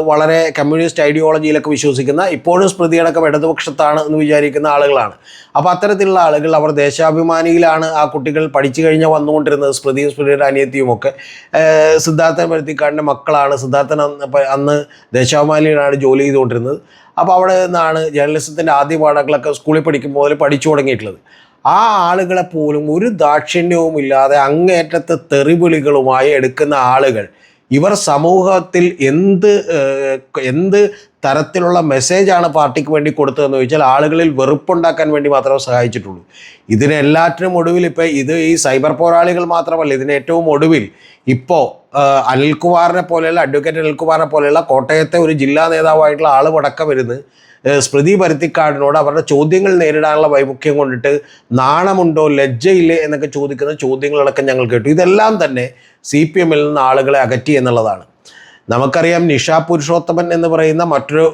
വളരെ കമ്മ്യൂണിസ്റ്റ് ഐഡിയോളജിയിലൊക്കെ വിശ്വസിക്കുന്ന, ഇപ്പോഴും സ്മൃതി അടക്കം ഇടതുപക്ഷത്താണ് എന്ന് വിചാരിക്കുന്ന ആളുകളാണ്. അപ്പോൾ അത്തരത്തിലുള്ള ആളുകൾ, അവർ ദേശാഭിമാനിയിലാണ് ആ കുട്ടികൾ പഠിച്ചു കഴിഞ്ഞാൽ വന്നുകൊണ്ടിരുന്നത്. സ്മൃതിയുടെ അനിയത്തിയുമൊക്കെ സിദ്ധാർത്ഥൻ പരുത്തിക്കാടിൻ്റെ മക്കളാണ്. സിദ്ധാർത്ഥൻ അന്ന് ദേശാഭിമാനിയിലാണ് ജോലി ചെയ്തുകൊണ്ടിരുന്നത്. അപ്പോൾ അവിടെ നിന്നാണ് ജേർണലിസത്തിൻ്റെ ആദ്യ പാഠങ്ങളൊക്കെ സ്കൂളിൽ പഠിക്കുമ്പോൾ മുതൽ പഠിച്ചു തുടങ്ങിയിട്ടുള്ളത്. ആ ആളുകളെ പോലും ഒരു ദാക്ഷിണ്യവും ഇല്ലാതെ അങ്ങേയറ്റത്തെ തെറിവിളികളുമായി എടുക്കുന്ന ആളുകൾ, ഇവർ സമൂഹത്തിൽ എന്ത് തരത്തിലുള്ള മെസ്സേജാണ് പാർട്ടിക്ക് വേണ്ടി കൊടുത്തതെന്ന് ചോദിച്ചാൽ ആളുകളിൽ വെറുപ്പുണ്ടാക്കാൻ വേണ്ടി മാത്രമേ സഹായിച്ചിട്ടുള്ളൂ. ഇതിനെല്ലാറ്റിനും ഒടുവിൽ ഇപ്പോൾ ഈ സൈബർ പോരാളികൾ മാത്രമല്ല, ഇതിന് ഏറ്റവും ഒടുവിൽ ഇപ്പോൾ അനിൽകുമാറിനെ പോലെയുള്ള, അഡ്വക്കേറ്റ് അനിൽകുമാറിനെ പോലെയുള്ള കോട്ടയത്തെ ഒരു ജില്ലാ നേതാവായിട്ടുള്ള ആൾ അടക്കം വരുന്നത് സ്മൃതി പരുത്തിക്കാടിനോട് അവരുടെ ചോദ്യങ്ങൾ നേരിടാനുള്ള വൈമുഖ്യം കൊണ്ടിട്ട് നാണമുണ്ടോ ലജ്ജയില്ലേ എന്നൊക്കെ ചോദിക്കുന്ന ചോദ്യങ്ങളടക്കം ഞങ്ങൾ കേട്ടു. ഇതെല്ലാം തന്നെ CPM നിന്ന് ആളുകളെ അകറ്റി എന്നുള്ളതാണ്. നമുക്കറിയാം നിഷ പുരുഷോത്തമൻ എന്ന് പറയുന്ന മറ്റൊരു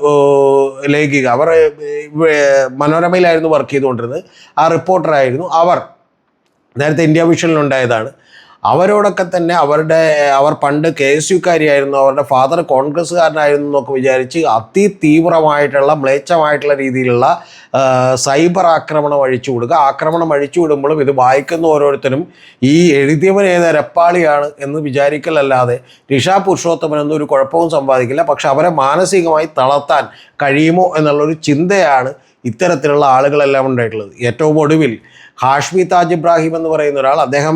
ലേഖിക, അവർ മനോരമയിലായിരുന്നു വർക്ക് ചെയ്തുകൊണ്ടിരുന്നത്, ആ റിപ്പോർട്ടറായിരുന്നു. അവർ നേരത്തെ ഇന്ത്യ വിഷനിലുണ്ടായതാണ്. അവരോടൊക്കെ തന്നെ അവർ പണ്ട് KSUക്കാരിയായിരുന്നു, അവരുടെ ഫാദർ കോൺഗ്രസ്സുകാരനായിരുന്നു എന്നൊക്കെ വിചാരിച്ച് അതിതീവ്രമായിട്ടുള്ള മ്ലേച്ഛമായിട്ടുള്ള രീതിയിലുള്ള സൈബർ ആക്രമണം ആക്രമണം അഴിച്ചുവിടുമ്പോഴും ഇത് വായിക്കുന്ന ഓരോരുത്തരും ഈ എഴുതിയവൻ രപ്പാളിയാണ് എന്ന് വിചാരിക്കലല്ലാതെ നിഷ പുരുഷോത്തമനൊന്നും ഒരു കുഴപ്പവും സമ്പാദിക്കില്ല. പക്ഷെ അവരെ മാനസികമായി തളർത്താൻ കഴിയുമോ എന്നുള്ളൊരു ചിന്തയാണ് ഇത്തരത്തിലുള്ള ആളുകളെല്ലാം ഉണ്ടായിട്ടുള്ളത്. ഏറ്റവും ഒടുവിൽ ഹാഷ്മി താജ് ഇബ്രാഹിം എന്ന് പറയുന്ന ഒരാൾ, അദ്ദേഹം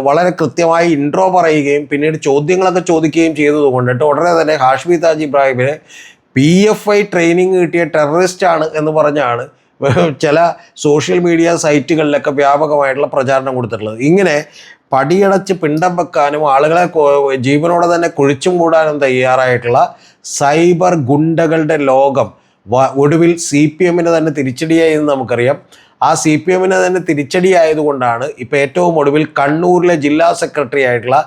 വളരെ കൃത്യമായി ഇൻട്രോ പറയുകയും പിന്നീട് ചോദ്യങ്ങളൊക്കെ ചോദിക്കുകയും ചെയ്തത് കൊണ്ടിട്ട് ഉടനെ തന്നെ ഹാഷ്മി താജ് ഇബ്രാഹിമിനെ PFI ട്രെയിനിങ് കിട്ടിയ ടെററിസ്റ്റാണ് എന്ന് പറഞ്ഞാണ് ചില സോഷ്യൽ മീഡിയ സൈറ്റുകളിലൊക്കെ വ്യാപകമായിട്ടുള്ള പ്രചാരണം കൊടുത്തിട്ടുള്ളത്. ഇങ്ങനെ പടിയടച്ച് പിണ്ടം വെക്കാനും ആളുകളെ ജീവനോടെ തന്നെ കുഴിച്ചും കൂടാനും തയ്യാറായിട്ടുള്ള സൈബർ ഗുണ്ടകളുടെ ലോകം ഒടുവിൽ CPMന് തന്നെ തിരിച്ചടിയായി എന്ന് നമുക്കറിയാം. ആ CPMന് തന്നെ തിരിച്ചടിയായതുകൊണ്ടാണ് ഇപ്പോൾ ഏറ്റവും ഒടുവിൽ കണ്ണൂരിലെ ജില്ലാ സെക്രട്ടറി ആയിട്ടുള്ള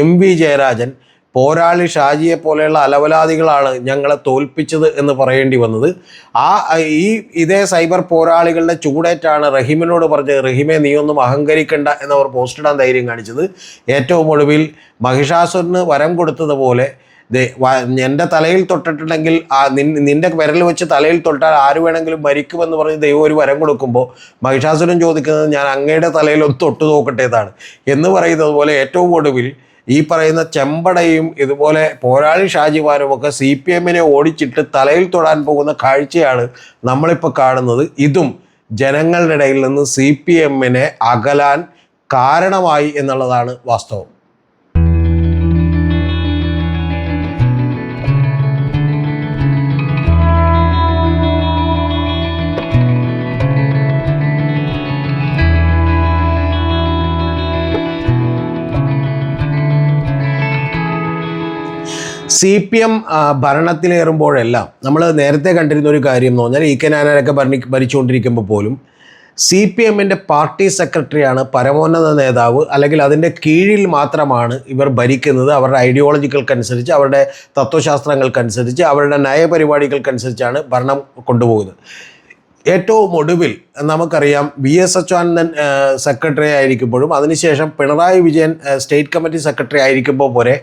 MV ജയരാജൻ പോരാളി ഷാജിയെ പോലെയുള്ള അലവലാദികളാണ് ഞങ്ങളെ തോൽപ്പിച്ചത് എന്ന് പറയേണ്ടി വന്നത്. ഇതേ സൈബർ പോരാളികളുടെ ചൂടേറ്റാണ് റഹീമിനോട് പറഞ്ഞത്, റഹീമെ നീ ഒന്നും അഹങ്കരിക്കണ്ട എന്നവർ പോസ്റ്റിടാൻ ധൈര്യം കാണിച്ചത്. ഏറ്റവും ഒടുവിൽ മഹിഷാസുരന് വരം കൊടുത്തതുപോലെ എൻ്റെ തലയിൽ തൊട്ടിട്ടുണ്ടെങ്കിൽ നിന്റെ വിരൽ വെച്ച് തലയിൽ തൊട്ടാൽ ആര് വേണമെങ്കിലും മരിക്കുമെന്ന് പറഞ്ഞ് ദൈവം ഒരു വരം കൊടുക്കുമ്പോൾ മഹിഷാസുരൻ ചോദിക്കുന്നത് ഞാൻ അങ്ങയുടെ തലയിലൊന്ന് തൊട്ട് നോക്കട്ടേതാണ് എന്ന് പറയുന്നത് പോലെ ഏറ്റവും ഒടുവിൽ ഈ പറയുന്ന ചെമ്പടയും ഇതുപോലെ പോരാളി ഷാജിമാരുമൊക്കെ CPMനെ ഓടിച്ചിട്ട് തലയിൽ തൊടാൻ പോകുന്ന കാഴ്ചയാണ് നമ്മളിപ്പോൾ കാണുന്നത്. ഇതും ജനങ്ങളുടെ ഇടയിൽ നിന്ന് CPMനെ അകലാൻ കാരണമായി എന്നുള്ളതാണ് വാസ്തവം. CPM ഭരണത്തിലേറുമ്പോഴെല്ലാം നമ്മൾ നേരത്തെ കണ്ടിരുന്ന ഒരു കാര്യം എന്ന് പറഞ്ഞാൽ EK നായനാരൊക്കെ ഭരിച്ചുകൊണ്ടിരിക്കുമ്പോൾ പോലും CPMൻ്റെ പാർട്ടി സെക്രട്ടറിയാണ് പരമോന്നത നേതാവ്, അല്ലെങ്കിൽ അതിൻ്റെ കീഴിൽ മാത്രമാണ് ഇവർ ഭരിക്കുന്നത്. അവരുടെ ഐഡിയോളജികൾക്കനുസരിച്ച്, അവരുടെ തത്വശാസ്ത്രങ്ങൾക്കനുസരിച്ച്, അവരുടെ നയപരിപാടികൾക്കനുസരിച്ചാണ് ഭരണം കൊണ്ടുപോകുന്നത്. ഏറ്റവും ഒടുവിൽ നമുക്കറിയാം VS അച്യുതാനന്ദൻ സെക്രട്ടറി ആയിരിക്കുമ്പോഴും അതിനുശേഷം Pinarayi Vijayan state committee secretary ആയിരിക്കുമ്പോൾ പോലെ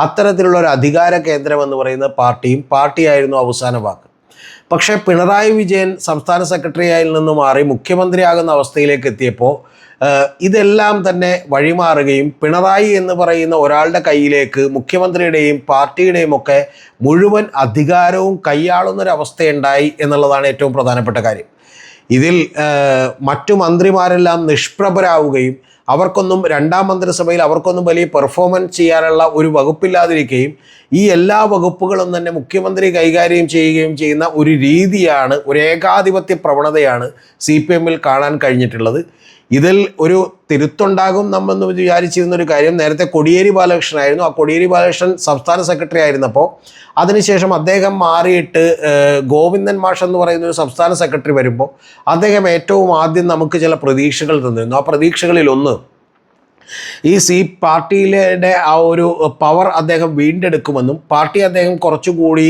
അത്തരത്തിലുള്ള ഒരു അധികാര കേന്ദ്രം എന്ന് പറയുന്ന പാർട്ടിയായിരുന്നു അവസാന വാക്ക്. പക്ഷേ പിണറായി വിജയൻ സംസ്ഥാന സെക്രട്ടറിയായിൽ നിന്ന് മാറി മുഖ്യമന്ത്രിയാകുന്ന അവസ്ഥയിലേക്ക് എത്തിയപ്പോൾ ഇതെല്ലാം തന്നെ വഴിമാറുകയും പിണറായി എന്ന് പറയുന്ന ഒരാളുടെ കയ്യിലേക്ക് മുഖ്യമന്ത്രിയുടെയും പാർട്ടിയുടെയും ഒക്കെ മുഴുവൻ അധികാരവും കൈയാളുന്നൊരവസ്ഥയുണ്ടായി എന്നുള്ളതാണ് ഏറ്റവും പ്രധാനപ്പെട്ട കാര്യം. ഇതിൽ മറ്റു മന്ത്രിമാരെല്ലാം നിഷ്പ്രഭരാവുകയും അവർക്കൊന്നും രണ്ടാം മന്ത്രിസഭയിൽ അവർക്കൊന്നും വലിയ പെർഫോമൻസ് ചെയ്യാനുള്ള ഒരു വകുപ്പില്ലാതിരിക്കുകയും ഈ എല്ലാ വകുപ്പുകളും തന്നെ മുഖ്യമന്ത്രി കൈകാര്യം ചെയ്യുകയും ചെയ്യുന്ന ഒരു രീതിയാണ്, ഒരു ഏകാധിപത്യ പ്രവണതയാണ് CPMൽ കാണാൻ കഴിഞ്ഞിട്ടുള്ളത്. ഇതിൽ ഒരു തിരുത്തുണ്ടാകും നമ്മെന്ന് വിചാരിച്ചിരുന്നൊരു കാര്യം, നേരത്തെ കോടിയേരി ബാലകൃഷ്ണനായിരുന്നു. ആ കോടിയേരി ബാലകൃഷ്ണൻ സംസ്ഥാന സെക്രട്ടറി ആയിരുന്നപ്പോൾ അതിനുശേഷം അദ്ദേഹം മാറിയിട്ട് ഗോവിന്ദൻ മാഷ് എന്ന് പറയുന്ന ഒരു സംസ്ഥാന സെക്രട്ടറി വരുമ്പോൾ അദ്ദേഹം ഏറ്റവും ആദ്യം നമുക്ക് ചില പ്രതീക്ഷകൾ തന്നിരുന്നു. ആ പ്രതീക്ഷകളിലൊന്ന് ഈ പാർട്ടിയിലെ ആ ഒരു പവർ അദ്ദേഹം വീണ്ടെടുക്കുമെന്നും പാർട്ടി അദ്ദേഹം കുറച്ചുകൂടി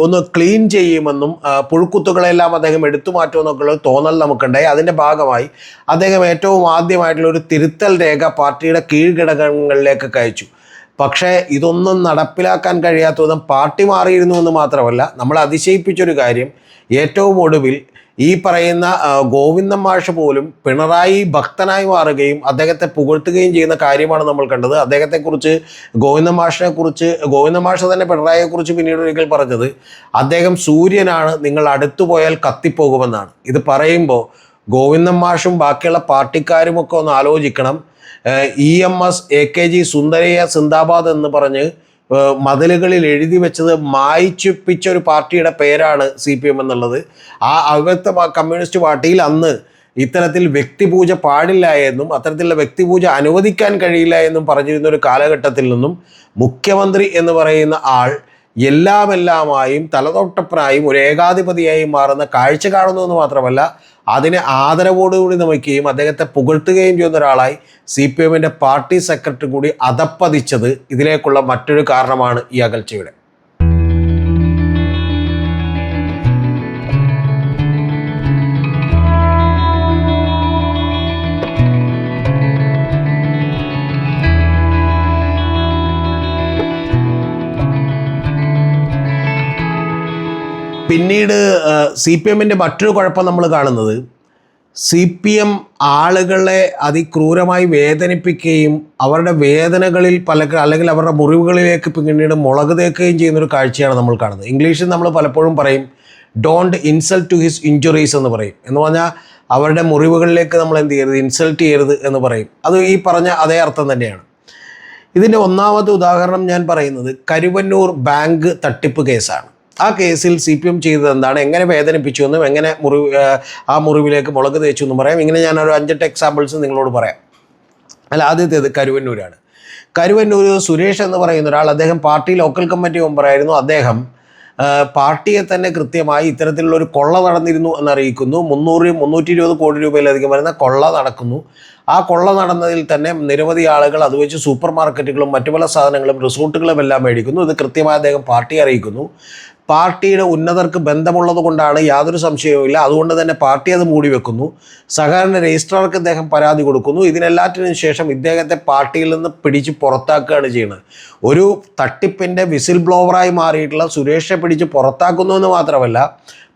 ഒന്ന് ക്ലീൻ ചെയ്യുമെന്നും പുഴുക്കുത്തുകളെല്ലാം അദ്ദേഹം എടുത്തു മാറ്റുമെന്നൊക്കെയുള്ള തോന്നൽ നമുക്കുണ്ടായി. അതിൻ്റെ ഭാഗമായി അദ്ദേഹം ഏറ്റവും ആദ്യമായിട്ടുള്ള ഒരു തിരുത്തൽ രേഖ പാർട്ടിയുടെ കീഴ്ഘടകങ്ങളിലേക്ക് അയച്ചു. പക്ഷേ ഇതൊന്നും നടപ്പിലാക്കാൻ കഴിയാത്ത വിധം പാർട്ടി മാറിയിരുന്നു എന്ന് മാത്രമല്ല, നമ്മൾ അതിശയിപ്പിച്ചൊരു കാര്യം, ഏറ്റവും ഒടുവിൽ ഈ പറയുന്ന ഗോവിന്ദൻ മാഷ് പോലും പിണറായി ഭക്തനായി മാറുകയും അദ്ദേഹത്തെ പുകഴ്ത്തുകയും ചെയ്യുന്ന കാര്യമാണ് നമ്മൾ കണ്ടത്. അദ്ദേഹത്തെക്കുറിച്ച് ഗോവിന്ദൻ മാഷ് തന്നെ പിണറായിയെക്കുറിച്ച് പിന്നീട് ഒരിക്കൽ പറഞ്ഞത്, അദ്ദേഹം സൂര്യനാണ്, നിങ്ങൾ അടുത്തു പോയാൽ കത്തിപ്പോകുമെന്നാണ്. ഇത് പറയുമ്പോൾ ഗോവിന്ദൻ മാഷും ബാക്കിയുള്ള പാർട്ടിക്കാരുമൊക്കെ ഒന്ന് ആലോചിക്കണം. EMS AKG സുന്ദരയ്യ സിന്ദാബാദ് എന്ന് പറഞ്ഞ് മതിലുകളിൽ എഴുതി വെച്ചത് മായ്ച്ചുപ്പിച്ച ഒരു പാർട്ടിയുടെ പേരാണ് CPM എന്നുള്ളത്. ആ അവിടുത്തെ കമ്മ്യൂണിസ്റ്റ് പാർട്ടിയിൽ അന്ന് ഇത്തരത്തിൽ വ്യക്തിപൂജ പാടില്ല എന്നും അത്തരത്തിലുള്ള വ്യക്തിപൂജ അനുവദിക്കാൻ കഴിയില്ല എന്നും പറഞ്ഞിരുന്ന ഒരു കാലഘട്ടത്തിൽ നിന്നും മുഖ്യമന്ത്രി എന്ന് പറയുന്ന ആൾ എല്ലാമായും തലതൊട്ടപ്പനായും ഒരു ഏകാധിപതിയായും മാറുന്ന കാഴ്ച കാണുന്നു എന്ന് മാത്രമല്ല അതിനെ ആദരവോടുകൂടി നമിക്കുകയും അദ്ദേഹത്തെ പുകഴ്ത്തുകയും ചെയ്യുന്ന ഒരാളായി CPM-ൻ്റെ പാർട്ടി സെക്രട്ടറി കൂടി അധപ്പതിച്ചത് ഇതിലേക്കുള്ള മറ്റൊരു കാരണമാണ് ഈ അകൽച്ചയുടെ. പിന്നീട് CPM-ൻ്റെ മറ്റൊരു കുഴപ്പം നമ്മൾ കാണുന്നത് CPM ആളുകളെ അതിക്രൂരമായി വേദനിപ്പിക്കുകയും അവരുടെ വേദനകളിൽ അല്ലെങ്കിൽ അവരുടെ മുറിവുകളിലേക്ക് പിന്നീട് മുളക് തേക്കുകയും ചെയ്യുന്നൊരു കാഴ്ചയാണ് നമ്മൾ കാണുന്നത്. ഇംഗ്ലീഷിൽ നമ്മൾ പലപ്പോഴും പറയും don't insult to his injuries എന്ന് പറയും. എന്ന് പറഞ്ഞാൽ അവരുടെ മുറിവുകളിലേക്ക് നമ്മൾ എന്ത് ചെയ്യരുത്, ഇൻസൾട്ട് ചെയ്യരുത് എന്ന് പറയും. അത് ഈ പറഞ്ഞ അതേ അർത്ഥം തന്നെയാണ്. ഇതിൻ്റെ ഒന്നാമത്തെ ഉദാഹരണം ഞാൻ പറയുന്നത് കരുവന്നൂർ ബാങ്ക് തട്ടിപ്പ് കേസാണ്. ആ കേസിൽ CPM ചെയ്തത് എന്താണ്, എങ്ങനെ വേദനിപ്പിച്ചു എന്നും എങ്ങനെ ആ മുറിവിലേക്ക് മുളക് തേച്ചു എന്നും പറയാം. ഇങ്ങനെ ഞാനൊരു 5-8 എക്സാമ്പിൾസ് നിങ്ങളോട് പറയാം. ആദ്യത്തേത് കരുവന്നൂരാണ്. കരുവന്നൂർ സുരേഷ് എന്ന് പറയുന്ന ഒരാൾ, അദ്ദേഹം പാർട്ടി ലോക്കൽ കമ്മിറ്റി മെമ്പറായിരുന്നു. അദ്ദേഹം പാർട്ടിയെ തന്നെ കൃത്യമായി ഇത്തരത്തിലുള്ളൊരു കൊള്ള നടന്നിരുന്നു എന്നറിയിക്കുന്നു. 320 കോടി രൂപയിലധികം വരുന്ന കൊള്ള നടക്കുന്നു. ആ കൊള്ള നടന്നതിൽ തന്നെ നിരവധി ആളുകൾ അത് വെച്ച് സൂപ്പർ മാർക്കറ്റുകളും മറ്റു പല സാധനങ്ങളും റിസോർട്ടുകളും എല്ലാം മേടിക്കുന്നു. ഇത് കൃത്യമായി അദ്ദേഹം പാർട്ടിയെ അറിയിക്കുന്നു. പാർട്ടിയുടെ ഉന്നതർക്ക് ബന്ധമുള്ളത് കൊണ്ടാണ്, യാതൊരു സംശയവുമില്ല. അതുകൊണ്ട് തന്നെ പാർട്ടി അത് മൂടി വെക്കുന്നു. സഹകരണ രജിസ്ട്രാർക്ക് അദ്ദേഹം പരാതി കൊടുക്കുന്നു. ഇതിനെല്ലാറ്റിനും ശേഷം ഇദ്ദേഹത്തെ പാർട്ടിയിൽ നിന്ന് പിടിച്ച് പുറത്താക്കുകയാണ് ചെയ്യുന്നത്. ഒരു തട്ടിപ്പിൻ്റെ വിസിൽ ബ്ലോവറായി മാറിയിട്ടുള്ള സുരേഷെ പിടിച്ച് പുറത്താക്കുന്നു എന്ന് മാത്രമല്ല,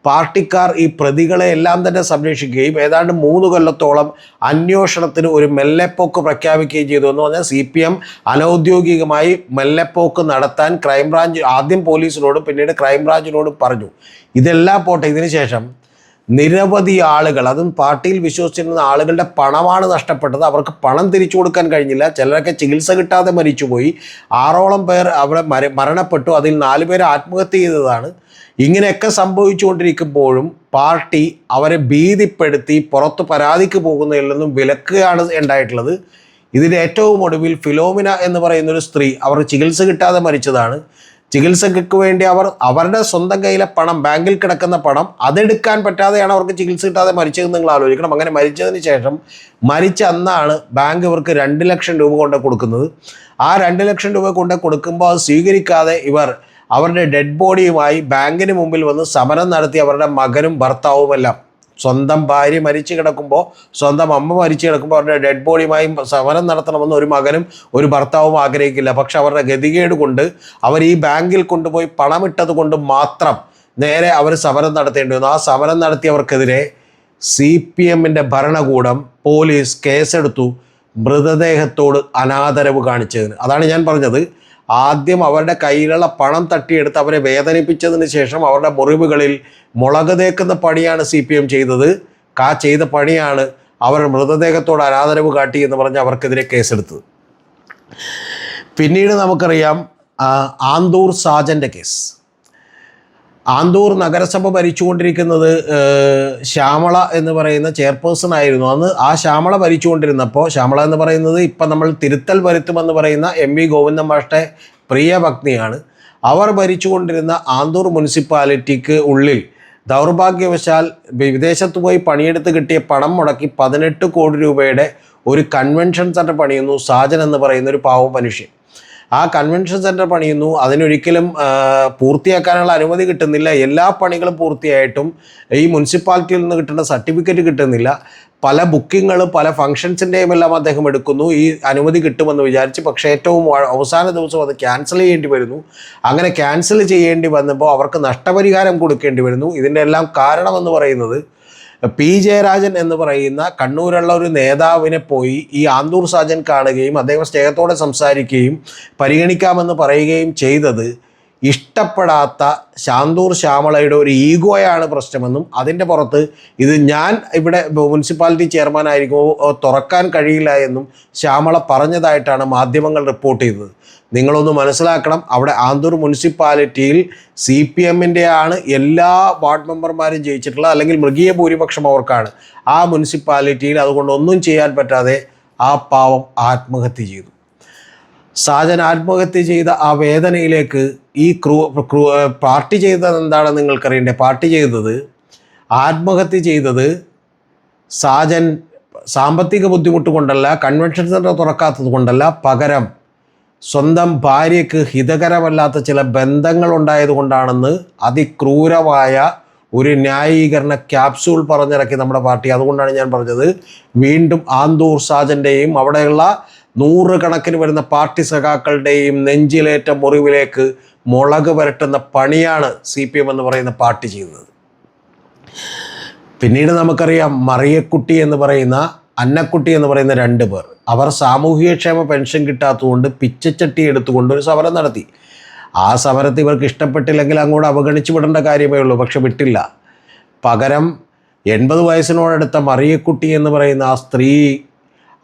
പാർട്ടിക്കാർ ഈ പ്രതികളെ എല്ലാം തന്നെ സംരക്ഷിക്കുകയും ഏതാണ്ട് 3 കൊല്ലത്തോളം അന്വേഷണത്തിന് ഒരു മെല്ലെപ്പോക്ക് പ്രഖ്യാപിക്കുകയും ചെയ്തു. എന്ന് പറഞ്ഞാൽ CPM അനൗദ്യോഗികമായി മെല്ലെപ്പോക്ക് നടത്താൻ ക്രൈംബ്രാഞ്ച് ആദ്യം പോലീസിനോടും പിന്നീട് ക്രൈംബ്രാഞ്ചിനോടും പറഞ്ഞു. ഇതെല്ലാം പോട്ടെ, ഇതിന് ശേഷം നിരവധി ആളുകൾ, അതും പാർട്ടിയിൽ വിശ്വസിച്ചിരുന്ന ആളുകളുടെ പണമാണ് നഷ്ടപ്പെട്ടത്. അവർക്ക് പണം തിരിച്ചു കൊടുക്കാൻ കഴിഞ്ഞില്ല. ചിലരൊക്കെ ചികിത്സ കിട്ടാതെ മരിച്ചുപോയി. 6ഓളം പേർ അവിടെ മരണപ്പെട്ടു. അതിൽ 4 പേർ ആത്മഹത്യ ചെയ്തതാണ്. ഇങ്ങനെയൊക്കെ സംഭവിച്ചുകൊണ്ടിരിക്കുമ്പോഴും പാർട്ടി അവരെ ഭീതിപ്പെടുത്തി പുറത്ത് പരാതിക്ക് പോകുന്നതിൽ നിന്നും വിലക്കുകയാണ് ഉണ്ടായിട്ടുള്ളത്. ഇതിൻ്റെ ഏറ്റവും ഒടുവിൽ ഫിലോമിന എന്ന് പറയുന്നൊരു സ്ത്രീ, അവർ ചികിത്സ കിട്ടാതെ മരിച്ചതാണ്. ചികിത്സയ്ക്ക് വേണ്ടി അവരുടെ സ്വന്തം കയ്യിലെ പണം, ബാങ്കിൽ കിടക്കുന്ന പണം, അതെടുക്കാൻ പറ്റാതെയാണ് അവർക്ക് ചികിത്സ കിട്ടാതെ മരിച്ചതെന്ന് നിങ്ങൾ ആലോചിക്കണം. അങ്ങനെ മരിച്ചതിന് ശേഷം മരിച്ച അന്നാണ് ബാങ്ക് ഇവർക്ക് 2 ലക്ഷം രൂപ കൊണ്ട് കൊടുക്കുന്നത്. ആ 2 ലക്ഷം രൂപ കൊണ്ട് കൊടുക്കുമ്പോൾ അത് സ്വീകരിക്കാതെ ഇവർ അവരുടെ ഡെഡ് ബോഡിയുമായി ബാങ്കിന് മുമ്പിൽ വന്ന് സമരം നടത്തി. അവരുടെ മകനും ഭർത്താവുമെല്ലാം, സ്വന്തം ഭാര്യ മരിച്ചു കിടക്കുമ്പോൾ, സ്വന്തം അമ്മ മരിച്ചു കിടക്കുമ്പോൾ അവരുടെ ഡെഡ് ബോഡിയുമായി സമരം നടത്തണമെന്ന് ഒരു മകനും ഒരു ഭർത്താവും ആഗ്രഹിക്കില്ല. പക്ഷെ അവരുടെ ഗതികേട് കൊണ്ട് അവർ ഈ ബാങ്കിൽ കൊണ്ടുപോയി പണമിട്ടത് കൊണ്ട് മാത്രം നേരെ അവർ സമരം നടത്തേണ്ടി വന്നു. ആ സമരം നടത്തിയവർക്കെതിരെ CPM-ൻ്റെ ഭരണകൂടം, പോലീസ് കേസെടുത്തു, മൃതദേഹത്തോട് അനാദരവ് കാണിച്ചതിന്. അതാണ് ഞാൻ പറഞ്ഞത്, ആദ്യം അവരുടെ കയ്യിലുള്ള പണം തട്ടിയെടുത്ത് അവരെ വേദനിപ്പിച്ചതിന് ശേഷം അവരുടെ മുറിവുകളിൽ മുളക് തേക്കുന്ന പണിയാണ് CPM ചെയ്തത്. ചെയ്ത പണിയാണ് അവർ മൃതദേഹത്തോട് അനാദരവ് കാട്ടി എന്ന് പറഞ്ഞ് അവർക്കെതിരെ കേസെടുത്തത്. പിന്നീട് നമുക്കറിയാം ആന്തൂർ സാജൻ്റെ കേസ്. ആന്തൂർ നഗരസഭ ഭരിച്ചുകൊണ്ടിരിക്കുന്നത് ശ്യാമള എന്ന് പറയുന്ന ചെയർപേഴ്സൺ ആയിരുന്നു. അന്ന് ആ ശ്യാമള ഭരിച്ചുകൊണ്ടിരുന്നപ്പോൾ, ശ്യാമള എന്ന് പറയുന്നത് ഇപ്പം നമ്മൾ തിരുത്തൽ വരുത്തുമെന്ന് പറയുന്ന MV ഗോവിന്ദൻ മാഷ്ടേ പ്രിയ പത്നിയാണ്. അവർ ഭരിച്ചുകൊണ്ടിരുന്ന ആന്തൂർ മുനിസിപ്പാലിറ്റിക്ക് ഉള്ളിൽ ദൗർഭാഗ്യവശാൽ വിദേശത്ത് പോയി പണിയെടുത്ത് കിട്ടിയ പണം മുടക്കി 18 കോടി രൂപയുടെ ഒരു കൺവെൻഷൻ സെൻറ്റർ പണിയുന്നു സാജൻ എന്ന് പറയുന്ന ഒരു പാവ മനുഷ്യൻ. ആ കൺവെൻഷൻ സെൻറ്റർ പണിയുന്നു. അതിനൊരിക്കലും പൂർത്തിയാക്കാനുള്ള അനുമതി കിട്ടുന്നില്ല. എല്ലാ പണികളും പൂർത്തിയായിട്ടും ഈ മുനിസിപ്പാലിറ്റിയിൽ നിന്ന് കിട്ടുന്ന സർട്ടിഫിക്കറ്റ് കിട്ടുന്നില്ല. പല ബുക്കിങ്ങുകളും പല ഫംഗ്ഷൻസിൻ്റെയും എല്ലാം അദ്ദേഹം എടുക്കുന്നു ഈ അനുമതി കിട്ടുമെന്ന് വിചാരിച്ച്. പക്ഷേ ഏറ്റവും അവസാന ദിവസം അത് ക്യാൻസൽ ചെയ്യേണ്ടി വരുന്നു. അങ്ങനെ ക്യാൻസൽ ചെയ്യേണ്ടി വന്നപ്പോൾ അവർക്ക് നഷ്ടപരിഹാരം കൊടുക്കേണ്ടി വരുന്നു. ഇതിൻ്റെ എല്ലാം കാരണമെന്ന് പറയുന്നത് P. ജയരാജൻ എന്ന് പറയുന്ന കണ്ണൂരുള്ള ഒരു നേതാവിനെ പോയി ഈ ആന്തൂർ സാജൻ കാണുകയും അദ്ദേഹം സ്നേഹത്തോടെ സംസാരിക്കുകയും പരിഗണിക്കാമെന്ന് പറയുകയും ചെയ്തത് ഇഷ്ടപ്പെടാത്ത ശാന്തൂർ ശ്യാമളയുടെ ഒരു ഈഗോയാണ് പ്രശ്നമെന്നും അതിൻ്റെ പുറത്ത് ഇത് ഞാൻ ഇവിടെ മുനിസിപ്പാലിറ്റി ചെയർമാൻ ആയിരിക്കുമ്പോൾ തുറക്കാൻ കഴിയില്ല എന്നും ശ്യാമള പറഞ്ഞതായിട്ടാണ് മാധ്യമങ്ങൾ റിപ്പോർട്ട് ചെയ്തത്. നിങ്ങളൊന്ന് മനസ്സിലാക്കണം, അവിടെ ആന്തൂർ മുനിസിപ്പാലിറ്റിയിൽ CPM-ൻ്റെ ആണ് എല്ലാ വാർഡ് മെമ്പർമാരും ജയിച്ചിട്ടുള്ളത്, അല്ലെങ്കിൽ മൃഗീയ ഭൂരിപക്ഷം അവർക്കാണ് ആ മുനിസിപ്പാലിറ്റിയിൽ. അതുകൊണ്ട് ഒന്നും ചെയ്യാൻ പറ്റാതെ ആ പാവം ആത്മഹത്യ ചെയ്തു. സാജൻ ആത്മഹത്യ ചെയ്ത ആ വേദനയിലേക്ക് ഈ പാർട്ടി ചെയ്തത് എന്താണെന്ന് നിങ്ങൾക്കറിയണ്ടേ? പാർട്ടി ചെയ്തത്, ആത്മഹത്യ ചെയ്തത് സാജൻ സാമ്പത്തിക ബുദ്ധിമുട്ട് കൊണ്ടല്ല, കൺവെൻഷൻ സെൻ്റർ തുറക്കാത്തത് കൊണ്ടല്ല, പകരം സ്വന്തം ഭാര്യയ്ക്ക് ഹിതകരമല്ലാത്ത ചില ബന്ധങ്ങളുണ്ടായത് കൊണ്ടാണെന്ന് അതിക്രൂരമായ ഒരു ന്യായീകരണ ക്യാപ്സ്യൂൾ പറഞ്ഞിറക്കി നമ്മുടെ പാർട്ടി. അതുകൊണ്ടാണ് ഞാൻ പറഞ്ഞത്, വീണ്ടും ആന്തൂർ സാജൻ്റെയും അവിടെയുള്ള നൂറുകണക്കിന് വരുന്ന പാർട്ടി സഖാക്കളുടെയും നെഞ്ചിലേറ്റ മുറിവിലേക്ക് മുളക് പുരട്ടുന്ന പണിയാണ് CPM എന്ന് പറയുന്ന പാർട്ടി ചെയ്യുന്നത്. പിന്നീട് നമുക്കറിയാം, മറിയക്കുട്ടി എന്ന് പറയുന്ന, അന്നക്കുട്ടി എന്ന് പറയുന്ന 2 പേർ, അവർ സാമൂഹികക്ഷേമ പെൻഷൻ കിട്ടാത്തതുകൊണ്ട് പിച്ചച്ചട്ടി എടുത്തുകൊണ്ട് ഒരു സമരം നടത്തി. ആ സമരത്തിൽ ഇവർക്ക് ഇഷ്ടപ്പെട്ടില്ലെങ്കിൽ അങ്ങോട്ട് അവഗണിച്ചു വിടേണ്ട കാര്യമേ ഉള്ളൂ. പക്ഷെ വിട്ടില്ല. പകരം 80 വയസ്സിനോടടുത്ത മറിയക്കുട്ടി എന്ന് പറയുന്ന ആ സ്ത്രീ,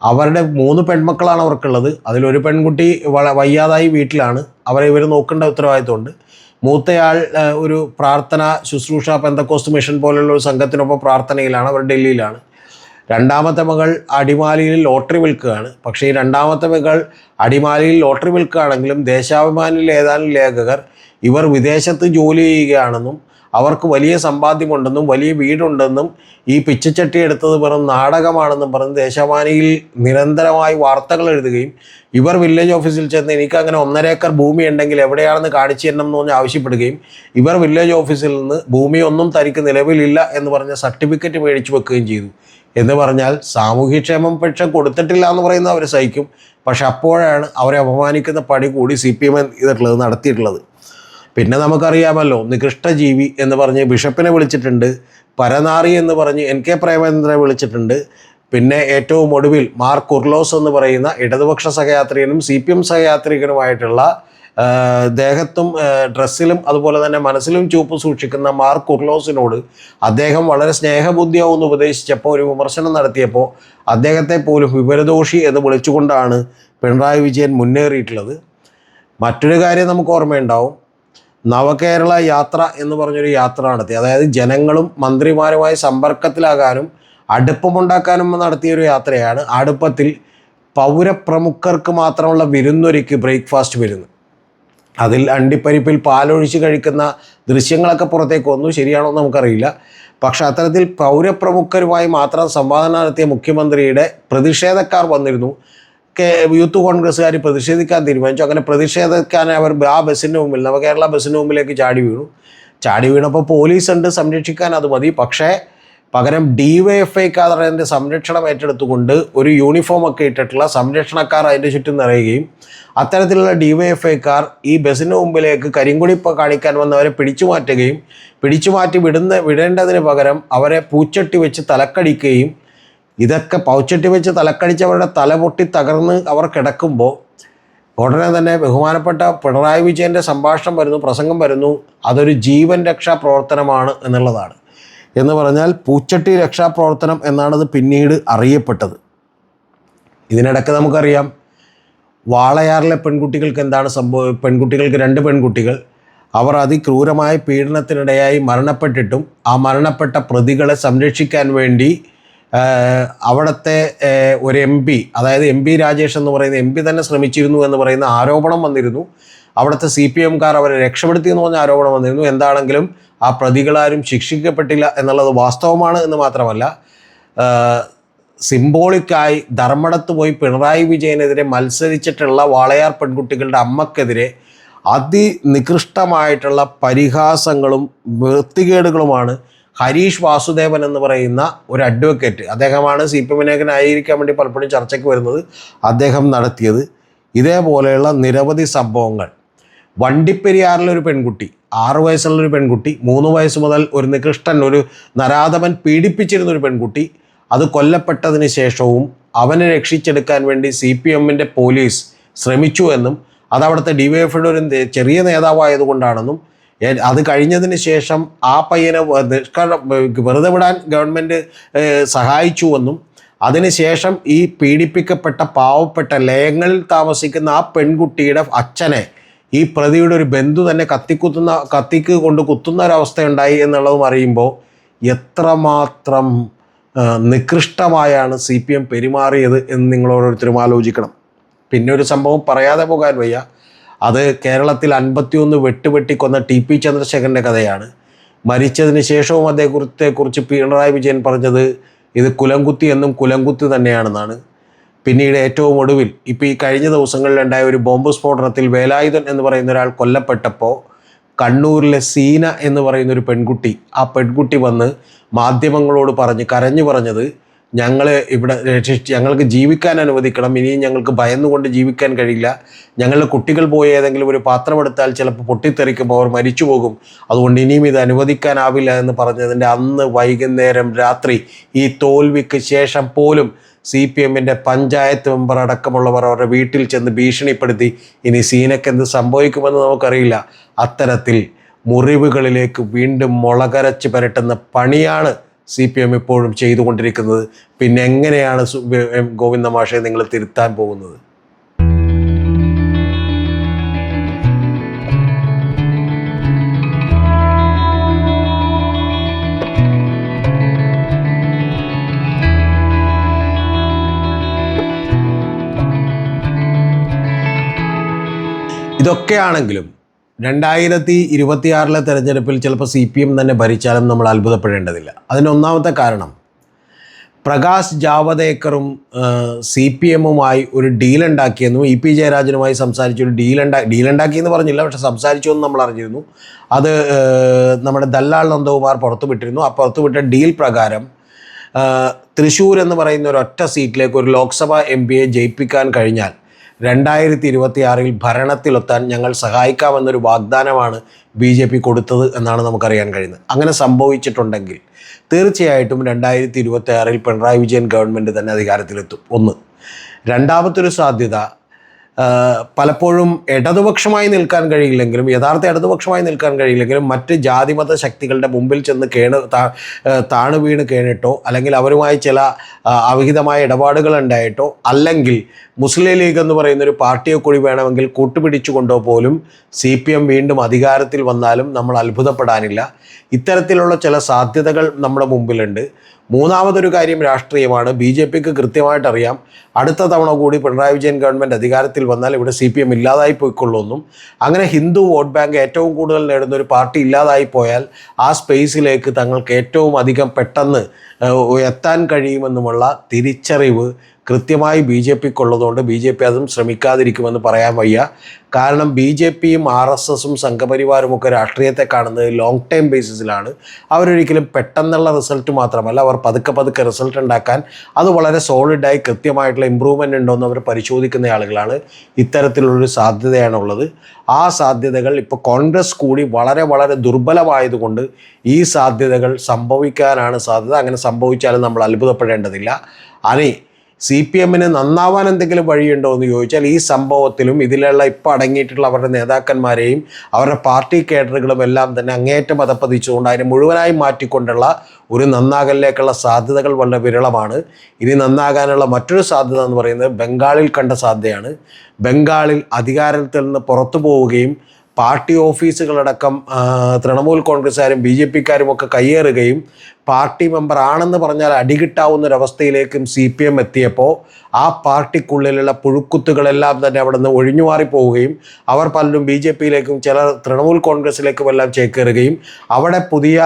അവരുടെ 3 പെൺമക്കളാണ് അവർക്കുള്ളത്. അതിലൊരു പെൺകുട്ടി വയ്യാതായി വീട്ടിലാണ്. അവരെ ഇവർ നോക്കേണ്ട ഉത്തരവാദിത്തമുണ്ട്. മൂത്തയാൾ ഒരു പ്രാർത്ഥന ശുശ്രൂഷ പെന്തക്കോസ്റ്റ് മിഷൻ പോലുള്ള ഒരു സംഘത്തിനൊപ്പം പ്രാർത്ഥനയിലാണ്. അവർ ഡൽഹിയിലാണ്. രണ്ടാമത്തെ മകൾ അടിമാലിയിൽ ലോട്ടറി വിൽക്കുകയാണ്. പക്ഷേ ഈ രണ്ടാമത്തെ മകൾ അടിമാലിയിൽ ലോട്ടറി വിൽക്കുകയാണെങ്കിലും ദേശാഭിമാനിയിലെ ഏതാനും ലേഖകർ ഇവർ വിദേശത്ത് ജോലി ചെയ്യുകയാണെന്നും അവർക്ക് വലിയ സമ്പാദ്യമുണ്ടെന്നും വലിയ വീടുണ്ടെന്നും ഈ പിച്ചച്ചട്ടി എടുത്തത് വെറും നാടകമാണെന്നും പറഞ്ഞ് ദേശാഭിമാനിയിൽ നിരന്തരമായി വാർത്തകൾ എഴുതുകയും ഇവർ വില്ലേജ് ഓഫീസിൽ ചെന്ന് എനിക്കങ്ങനെ 1.5 ഏക്കർ ഭൂമി ഉണ്ടെങ്കിൽ എവിടെയാണെന്ന് കാണിച്ചു തരണം എന്ന് പറഞ്ഞ് ആവശ്യപ്പെടുകയും ഇവർ വില്ലേജ് ഓഫീസിൽ നിന്ന് ഭൂമിയൊന്നും തനിക്ക് നിലവിലില്ല എന്ന് പറഞ്ഞ സർട്ടിഫിക്കറ്റ് മേടിച്ചു വെക്കുകയും ചെയ്തു. എന്ന് പറഞ്ഞാൽ സാമൂഹ്യക്ഷേമം പെൻഷൻ കൊടുത്തിട്ടില്ല എന്ന് പറയുന്നത് അവർ സഹിക്കും. പക്ഷെ അപ്പോഴാണ് അവരെ അപമാനിക്കുന്ന പണി കൂടി CPM നടത്തിയിട്ടുള്ളത്. പിന്നെ നമുക്കറിയാമല്ലോ, നികൃഷ്ടജീവി എന്ന് പറഞ്ഞ് ബിഷപ്പിനെ വിളിച്ചിട്ടുണ്ട്, പരനാറി എന്ന് പറഞ്ഞ് NK പ്രേമചന്ദ്രനെ വിളിച്ചിട്ടുണ്ട്. പിന്നെ ഏറ്റവും ഒടുവിൽ മാർ കുർലോസ് എന്ന് പറയുന്ന ഇടതുപക്ഷ സഹയാത്രികനും CPM സഹയാത്രികനുമായിട്ടുള്ള ദേഹത്തും ഡ്രസ്സിലും അതുപോലെ തന്നെ മനസ്സിലും ചൂപ്പ് സൂക്ഷിക്കുന്ന മാർ കുർലോസിനോട് അദ്ദേഹം വളരെ സ്നേഹബുദ്ധിയാവുമെന്ന് ഉപദേശിച്ചപ്പോൾ, ഒരു വിമർശനം നടത്തിയപ്പോൾ അദ്ദേഹത്തെ പോലും വിവരദോഷി എന്ന് വിളിച്ചുകൊണ്ടാണ് പിണറായി വിജയൻ മുന്നേറിയിട്ടുള്ളത്. മറ്റൊരു കാര്യം നമുക്ക് ഓർമ്മയുണ്ടാവും, നവകേരള യാത്ര എന്ന് പറഞ്ഞൊരു യാത്ര നടത്തി. അതായത് ജനങ്ങളും മന്ത്രിമാരുമായി സമ്പർക്കത്തിലാകാനും അടുപ്പമുണ്ടാക്കാനും നടത്തിയൊരു യാത്രയാണ്. അടുപ്പത്തിൽ പൗരപ്രമുഖർക്ക് മാത്രമുള്ള വിരുന്നൊരുക്കി ബ്രേക്ക്ഫാസ്റ്റ് വിരുന്ന്. അതിൽ അണ്ടിപ്പരിപ്പിൽ പാലൊഴിച്ച് കഴിക്കുന്ന ദൃശ്യങ്ങളൊക്കെ പുറത്തേക്ക് വന്നു. ശരിയാണോ എന്ന് നമുക്കറിയില്ല. പക്ഷെ അത്തരത്തിൽ പൗരപ്രമുഖരുമായി മാത്രം സംവാദം നടത്തിയ മുഖ്യമന്ത്രിയുടെ പ്രതിഷേധക്കാർ വന്നിരുന്നു. യൂത്ത് കോൺഗ്രസ്സുകാർ പ്രതിഷേധിക്കാൻ തീരുമാനിച്ചു. അങ്ങനെ പ്രതിഷേധിക്കാൻ അവർ ആ ബസ്സിൻ്റെ മുമ്പിൽ, നവകേരള ബസ്സിന് മുമ്പിലേക്ക് ചാടി വീണപ്പോൾ പോലീസുണ്ട് സംരക്ഷിക്കാൻ, അത് മതി. പക്ഷേ പകരം DYFIക്കാർ അതിൻ്റെ സംരക്ഷണം ഏറ്റെടുത്തുകൊണ്ട് ഒരു യൂണിഫോമൊക്കെ ഇട്ടിട്ടുള്ള സംരക്ഷണക്കാർ അതിൻ്റെ ചുറ്റും നിറയുകയും അത്തരത്തിലുള്ള DYFIക്കാർ ഈ ബസ്സിന് മുമ്പിലേക്ക് കരിങ്കൊടി കാണിക്കാൻ വന്നവരെ പിടിച്ചുമാറ്റി വിടേണ്ടതിന് പകരം അവരെ പൂച്ചട്ടി വെച്ച് തലക്കടിക്കുകയും, ഇതൊക്കെ പൗച്ചട്ടി വെച്ച് തലക്കടിച്ചവരുടെ തല പൊട്ടി തകർന്ന് അവർ കിടക്കുമ്പോൾ ഉടനെ തന്നെ ബഹുമാനപ്പെട്ട പിണറായി വിജയൻ്റെ പ്രസംഗം വരുന്നു, അതൊരു ജീവൻ രക്ഷാ പ്രവർത്തനമാണ് എന്നുള്ളതാണ്. എന്ന് പറഞ്ഞാൽ പൂച്ചട്ടി രക്ഷാപ്രവർത്തനം എന്നാണത് പിന്നീട് അറിയപ്പെട്ടത്. ഇതിനിടയ്ക്ക് നമുക്കറിയാം, വാളയാറിലെ പെൺകുട്ടികൾക്ക് എന്താണ് പെൺകുട്ടികൾക്ക് 2 പെൺകുട്ടികൾ അവർ അതിക്രൂരമായ പീഡനത്തിനിടയായി മരണപ്പെട്ടിട്ടും ആ മരണപ്പെട്ട പ്രതികളെ സംരക്ഷിക്കാൻ വേണ്ടി അവിടുത്തെ ഒരു MP, അതായത് MP രാജേഷ് എന്ന് പറയുന്ന MP തന്നെ ശ്രമിച്ചിരുന്നു എന്ന് പറയുന്ന ആരോപണം വന്നിരുന്നു. അവിടുത്തെ CPMക്കാർ അവരെ രക്ഷപ്പെടുത്തി എന്ന് പറഞ്ഞ ആരോപണം വന്നിരുന്നു. എന്താണെങ്കിലും ആ പ്രതികളാരും ശിക്ഷിക്കപ്പെട്ടില്ല എന്നുള്ളത് വാസ്തവമാണ് എന്ന് മാത്രമല്ല, സിംബോളിക്കായി ധർമ്മടത്ത് പോയി പിണറായി വിജയനെതിരെ മത്സരിച്ചിട്ടുള്ള വാളയാർ പെൺകുട്ടികളുടെ അമ്മക്കെതിരെ അതിനികൃഷ്ടമായിട്ടുള്ള പരിഹാസങ്ങളും വൃത്തികേടുകളുമാണ് ഹരീഷ് വാസുദേവൻ എന്ന് പറയുന്ന ഒരു അഡ്വക്കേറ്റ്, അദ്ദേഹമാണ് CPM ആയിരിക്കാൻ വേണ്ടി പലപ്പോഴും ചർച്ചയ്ക്ക് വരുന്നത്, അദ്ദേഹം നടത്തിയത്. ഇതേപോലെയുള്ള നിരവധി സംഭവങ്ങൾ. വണ്ടിപ്പെരിയാറിലൊരു പെൺകുട്ടി, 6 വയസ്സുള്ളൊരു പെൺകുട്ടി, 3 വയസ്സ് മുതൽ ഒരു നികൃഷ്ടൻ, ഒരു നരാധമൻ പീഡിപ്പിച്ചിരുന്നൊരു പെൺകുട്ടി, അത് കൊല്ലപ്പെട്ടതിന് ശേഷവും അവനെ രക്ഷിച്ചെടുക്കാൻ വേണ്ടി CPMൻ്റെ പോലീസ് ശ്രമിച്ചു എന്നും അതവിടുത്തെ DYFIയുടെ ഒരു ചെറിയ നേതാവായതുകൊണ്ടാണെന്നും അത് കഴിഞ്ഞതിന് ശേഷം ആ പയ്യനെ വെറുതെ വിടാൻ ഗവൺമെൻറ് സഹായിച്ചുവെന്നും അതിനുശേഷം ഈ പീഡിപ്പിക്കപ്പെട്ട പാവപ്പെട്ട ലയങ്ങളിൽ താമസിക്കുന്ന ആ പെൺകുട്ടിയുടെ അച്ഛനെ ഈ പ്രതിയുടെ ഒരു ബന്ധു തന്നെ കത്തിക്ക് കൊണ്ട് കുത്തുന്ന ഒരവസ്ഥയുണ്ടായി എന്നുള്ളതും അറിയുമ്പോൾ എത്രമാത്രം നികൃഷ്ടമായാണ് CPM പെരുമാറിയത് എന്ന് നിങ്ങൾ ഓരോരുത്തരും ആലോചിക്കണം. പിന്നെ ഒരു സംഭവം പറയാതെ പോകാൻ വയ്യ. അത് കേരളത്തിൽ 51 വെട്ടുവെട്ടിക്കൊന്ന ടി.പി. ചന്ദ്രശേഖരൻ്റെ കഥയാണ്. മരിച്ചതിന് ശേഷവും അദ്ദേഹത്തെക്കുറിച്ച് പിണറായി വിജയൻ പറഞ്ഞത് ഇത് കുലംകുത്തി എന്നും കുലംകുത്തി തന്നെയാണെന്നാണ്. പിന്നീട് ഏറ്റവും ഒടുവിൽ ഇപ്പോൾ ഈ കഴിഞ്ഞ ദിവസങ്ങളിലുണ്ടായ ഒരു ബോംബ് സ്ഫോടനത്തിൽ വേലായുധൻ എന്ന് പറയുന്ന ഒരാൾ കൊല്ലപ്പെട്ടപ്പോൾ കണ്ണൂരിലെ സീന എന്ന് പറയുന്ന ഒരു പെൺകുട്ടി, ആ പെൺകുട്ടി വന്ന് മാധ്യമങ്ങളോട് കരഞ്ഞു പറഞ്ഞത് ഞങ്ങൾക്ക് ജീവിക്കാൻ അനുവദിക്കണം, ഇനിയും ഞങ്ങൾക്ക് ഭയന്നുകൊണ്ട് ജീവിക്കാൻ കഴിയില്ല, ഞങ്ങളുടെ കുട്ടികൾ പോയി ഏതെങ്കിലും ഒരു പാത്രമെടുത്താൽ ചിലപ്പോൾ പൊട്ടിത്തെറിക്കുമ്പോൾ അവർ മരിച്ചു പോകും, അതുകൊണ്ട് ഇനിയും ഇത് അനുവദിക്കാനാവില്ല എന്ന് പറഞ്ഞതിൻ്റെ അന്ന് വൈകുന്നേരം രാത്രി ഈ തോൽവിക്ക് ശേഷം പോലും CPMൻ്റെ പഞ്ചായത്ത് മെമ്പർ അടക്കമുള്ളവർ അവരുടെ വീട്ടിൽ ചെന്ന് ഭീഷണിപ്പെടുത്തി ഇനി സീനയ്ക്ക് എന്ത് സംഭവിക്കുമെന്ന് നമുക്കറിയില്ല. അത്തരത്തിൽ മുറിവുകളിലേക്ക് വീണ്ടും മുളകരച്ച് പരട്ടുന്ന പണിയാണ് CPM ഇപ്പോഴും ചെയ്തുകൊണ്ടിരിക്കുന്നത്. പിന്നെ എങ്ങനെയാണ് ഗോവിന്ദ മാഷെ നിങ്ങൾ തിരുത്താൻ പോകുന്നത്? ഇതൊക്കെയാണെങ്കിലും 2026 തെരഞ്ഞെടുപ്പിൽ ചിലപ്പോൾ CPM തന്നെ ഭരിച്ചാലും നമ്മൾ അത്ഭുതപ്പെടേണ്ടതില്ല. അതിനൊന്നാമത്തെ കാരണം പ്രകാശ് ജാവദേക്കറും CPMുമായി ഒരു ഡീലുണ്ടാക്കിയെന്നും EP ജയരാജനുമായി സംസാരിച്ചൊരു ഡീലുണ്ടാക്കിയെന്ന് പറഞ്ഞില്ല, പക്ഷെ സംസാരിച്ചു എന്ന് നമ്മൾ അറിഞ്ഞിരുന്നു. അത് നമ്മുടെ ദല്ലാൽ നന്ദകുമാർ പുറത്തുവിട്ടിരുന്നു. ആ പുറത്തുവിട്ട ഡീൽ പ്രകാരം തൃശ്ശൂർ എന്ന് പറയുന്ന ഒരു ഒറ്റ സീറ്റിലേക്ക് ഒരു ലോക്സഭാ MP ജയിപ്പിക്കാൻ കഴിഞ്ഞാൽ 2026 ഭരണത്തിലെത്താൻ ഞങ്ങൾ സഹായിക്കാമെന്നൊരു വാഗ്ദാനമാണ് BJP കൊടുത്തത് എന്നാണ് നമുക്കറിയാൻ കഴിയുന്നത്. അങ്ങനെ സംഭവിച്ചിട്ടുണ്ടെങ്കിൽ തീർച്ചയായിട്ടും 2026 പിണറായി വിജയൻ ഗവൺമെൻറ് തന്നെ അധികാരത്തിലെത്തും. ഒന്ന്. രണ്ടാമത്തൊരു സാധ്യത, പലപ്പോഴും ഇടതുപക്ഷമായി നിൽക്കാൻ കഴിയില്ലെങ്കിലും, യഥാർത്ഥ ഇടതുപക്ഷമായി നിൽക്കാൻ കഴിയില്ലെങ്കിലും മറ്റ് ജാതിമത ശക്തികളുടെ മുമ്പിൽ ചെന്ന് താണു വീണ് കേണിട്ടോ, അല്ലെങ്കിൽ അവരുമായി ചില അവിഹിതമായ ഇടപാടുകൾ ഉണ്ടായിട്ടോ, അല്ലെങ്കിൽ മുസ്ലിം ലീഗ് എന്ന് പറയുന്നൊരു പാർട്ടിയെ കൂടി വേണമെങ്കിൽ കൂട്ടുപിടിച്ചുകൊണ്ടോ പോലും CPM വീണ്ടും അധികാരത്തിൽ വന്നാലും നമ്മൾ അത്ഭുതപ്പെടാനില്ല. ഇത്തരത്തിലുള്ള ചില സാധ്യതകൾ നമ്മുടെ മുമ്പിലുണ്ട്. മൂന്നാമതൊരു കാര്യം രാഷ്ട്രീയമാണ്. BJPക്ക് കൃത്യമായിട്ടറിയാം അടുത്ത തവണ കൂടി പിണറായി വിജയൻ ഗവൺമെൻറ് അധികാരത്തിൽ വന്നാൽ ഇവിടെ CPM ഇല്ലാതായി പോയിക്കൊള്ളുമെന്നും, അങ്ങനെ ഹിന്ദു വോട്ട് ബാങ്ക് ഏറ്റവും കൂടുതൽ നേടുന്ന ഒരു പാർട്ടി ഇല്ലാതായി പോയാൽ ആ സ്പേസിലേക്ക് തങ്ങൾക്ക് ഏറ്റവും അധികം പെട്ടെന്ന് എത്താൻ കഴിയുമെന്നുമുള്ള തിരിച്ചറിവ് കൃത്യമായി BJPക്കുള്ളതുകൊണ്ട് BJP അതും ശ്രമിക്കാതിരിക്കുമെന്ന് പറയാൻ വയ്യ. കാരണം BJPയും RSSും സംഘപരിവാറുമൊക്കെ രാഷ്ട്രീയത്തെ കാണുന്നത് ലോങ് ടൈം ബേസിസിലാണ്. അവരൊരിക്കലും പെട്ടെന്നുള്ള റിസൾട്ട് മാത്രമല്ല, അവർ പതുക്കെ റിസൾട്ട് ഉണ്ടാക്കാൻ അത് വളരെ സോളിഡായി കൃത്യമായിട്ടുള്ള ഇമ്പ്രൂവ്മെൻ്റ് ഉണ്ടോ എന്ന് അവർ പരിശോധിക്കുന്ന ആളുകളാണ്. ഇത്തരത്തിലുള്ളൊരു സാധ്യതയാണുള്ളത്. ആ സാധ്യതകൾ ഇപ്പോൾ കോൺഗ്രസ് കൂടി വളരെ ദുർബലമായതുകൊണ്ട് ഈ സാധ്യതകൾ സംഭവിക്കാനാണ് സാധ്യത. അങ്ങനെ സംഭവിച്ചാലും നമ്മൾ അത്ഭുതപ്പെടേണ്ടതില്ല. CPMന് നന്നാവാൻ എന്തെങ്കിലും വഴിയുണ്ടോ എന്ന് ചോദിച്ചാൽ ഈ സംഭവത്തിലും ഇതിലുള്ള ഇപ്പോൾ അടങ്ങിയിട്ടുള്ള അവരുടെ നേതാക്കന്മാരെയും അവരുടെ പാർട്ടി കേഡറുകളും എല്ലാം തന്നെ അങ്ങേയറ്റം അധപ്പതിച്ചുകൊണ്ട് അതിനെ മുഴുവനായി മാറ്റിക്കൊണ്ടുള്ള ഒരു നന്നാകലിലേക്കുള്ള സാധ്യതകൾ വളരെ വിരളമാണ്. ഇനി നന്നാകാനുള്ള മറ്റൊരു സാധ്യത എന്ന് പറയുന്നത് ബംഗാളിൽ കണ്ട സാധ്യതയാണ്. ബംഗാളിൽ അധികാരത്തിൽ നിന്ന് പുറത്തു പോവുകയും പാർട്ടി ഓഫീസുകളടക്കം തൃണമൂൽ കോൺഗ്രസ്സുകാരും BJPക്കാരും ഒക്കെ കയ്യേറുകയും പാർട്ടി മെമ്പർ ആണെന്ന് പറഞ്ഞാൽ അടികിട്ടാവുന്നൊരവസ്ഥയിലേക്കും CPM എത്തിയപ്പോൾ ആ പാർട്ടിക്കുള്ളിലുള്ള പുഴുക്കുത്തുകളെല്ലാം തന്നെ അവിടെ നിന്ന് ഒഴിഞ്ഞുമാറി പോവുകയും അവർ പലരും BJPയിലേക്കും ചിലർ തൃണമൂൽ കോൺഗ്രസ്സിലേക്കും എല്ലാം ചേക്കേറുകയും അവിടെ പുതിയ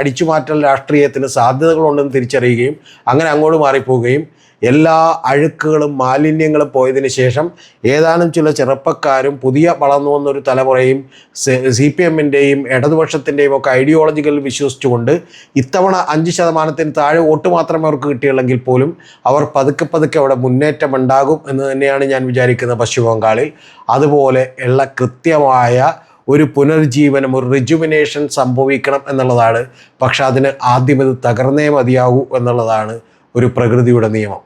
അടിച്ചുമാറ്റൽ രാഷ്ട്രീയത്തിന് സാധ്യതകളുണ്ടെന്ന് തിരിച്ചറിയുകയും അങ്ങനെ അങ്ങോട്ട് മാറിപ്പോവുകയും എല്ലാ അഴുക്കുകളും മാലിന്യങ്ങളും പോയതിന് ശേഷം ഏതാനും ചില ചെറുപ്പക്കാരും പുതിയ വളർന്നു വന്നൊരു തലമുറയും CPMൻ്റെയും ഇടതുപക്ഷത്തിൻ്റെയും ഒക്കെ ഐഡിയോളജികളിൽ വിശ്വസിച്ചുകൊണ്ട് ഇത്തവണ 5% താഴെ വോട്ട് മാത്രമേ അവർക്ക് കിട്ടിയുള്ളെങ്കിൽ പോലും അവർ പതുക്കെ അവിടെ മുന്നേറ്റം ഉണ്ടാകും എന്ന് തന്നെയാണ് ഞാൻ വിചാരിക്കുന്നത് പശ്ചിമ ബംഗാളിൽ. അതുപോലെ ഉള്ള കൃത്യമായ ഒരു പുനർജീവനം, ഒരു റിജുവിനേഷൻ സംഭവിക്കണം എന്നുള്ളതാണ്. പക്ഷെ അതിന് ആദ്യം ഇത് തകർന്നേ മതിയാകൂ എന്നുള്ളതാണ് ഒരു പ്രകൃതിയുടെ നിയമം.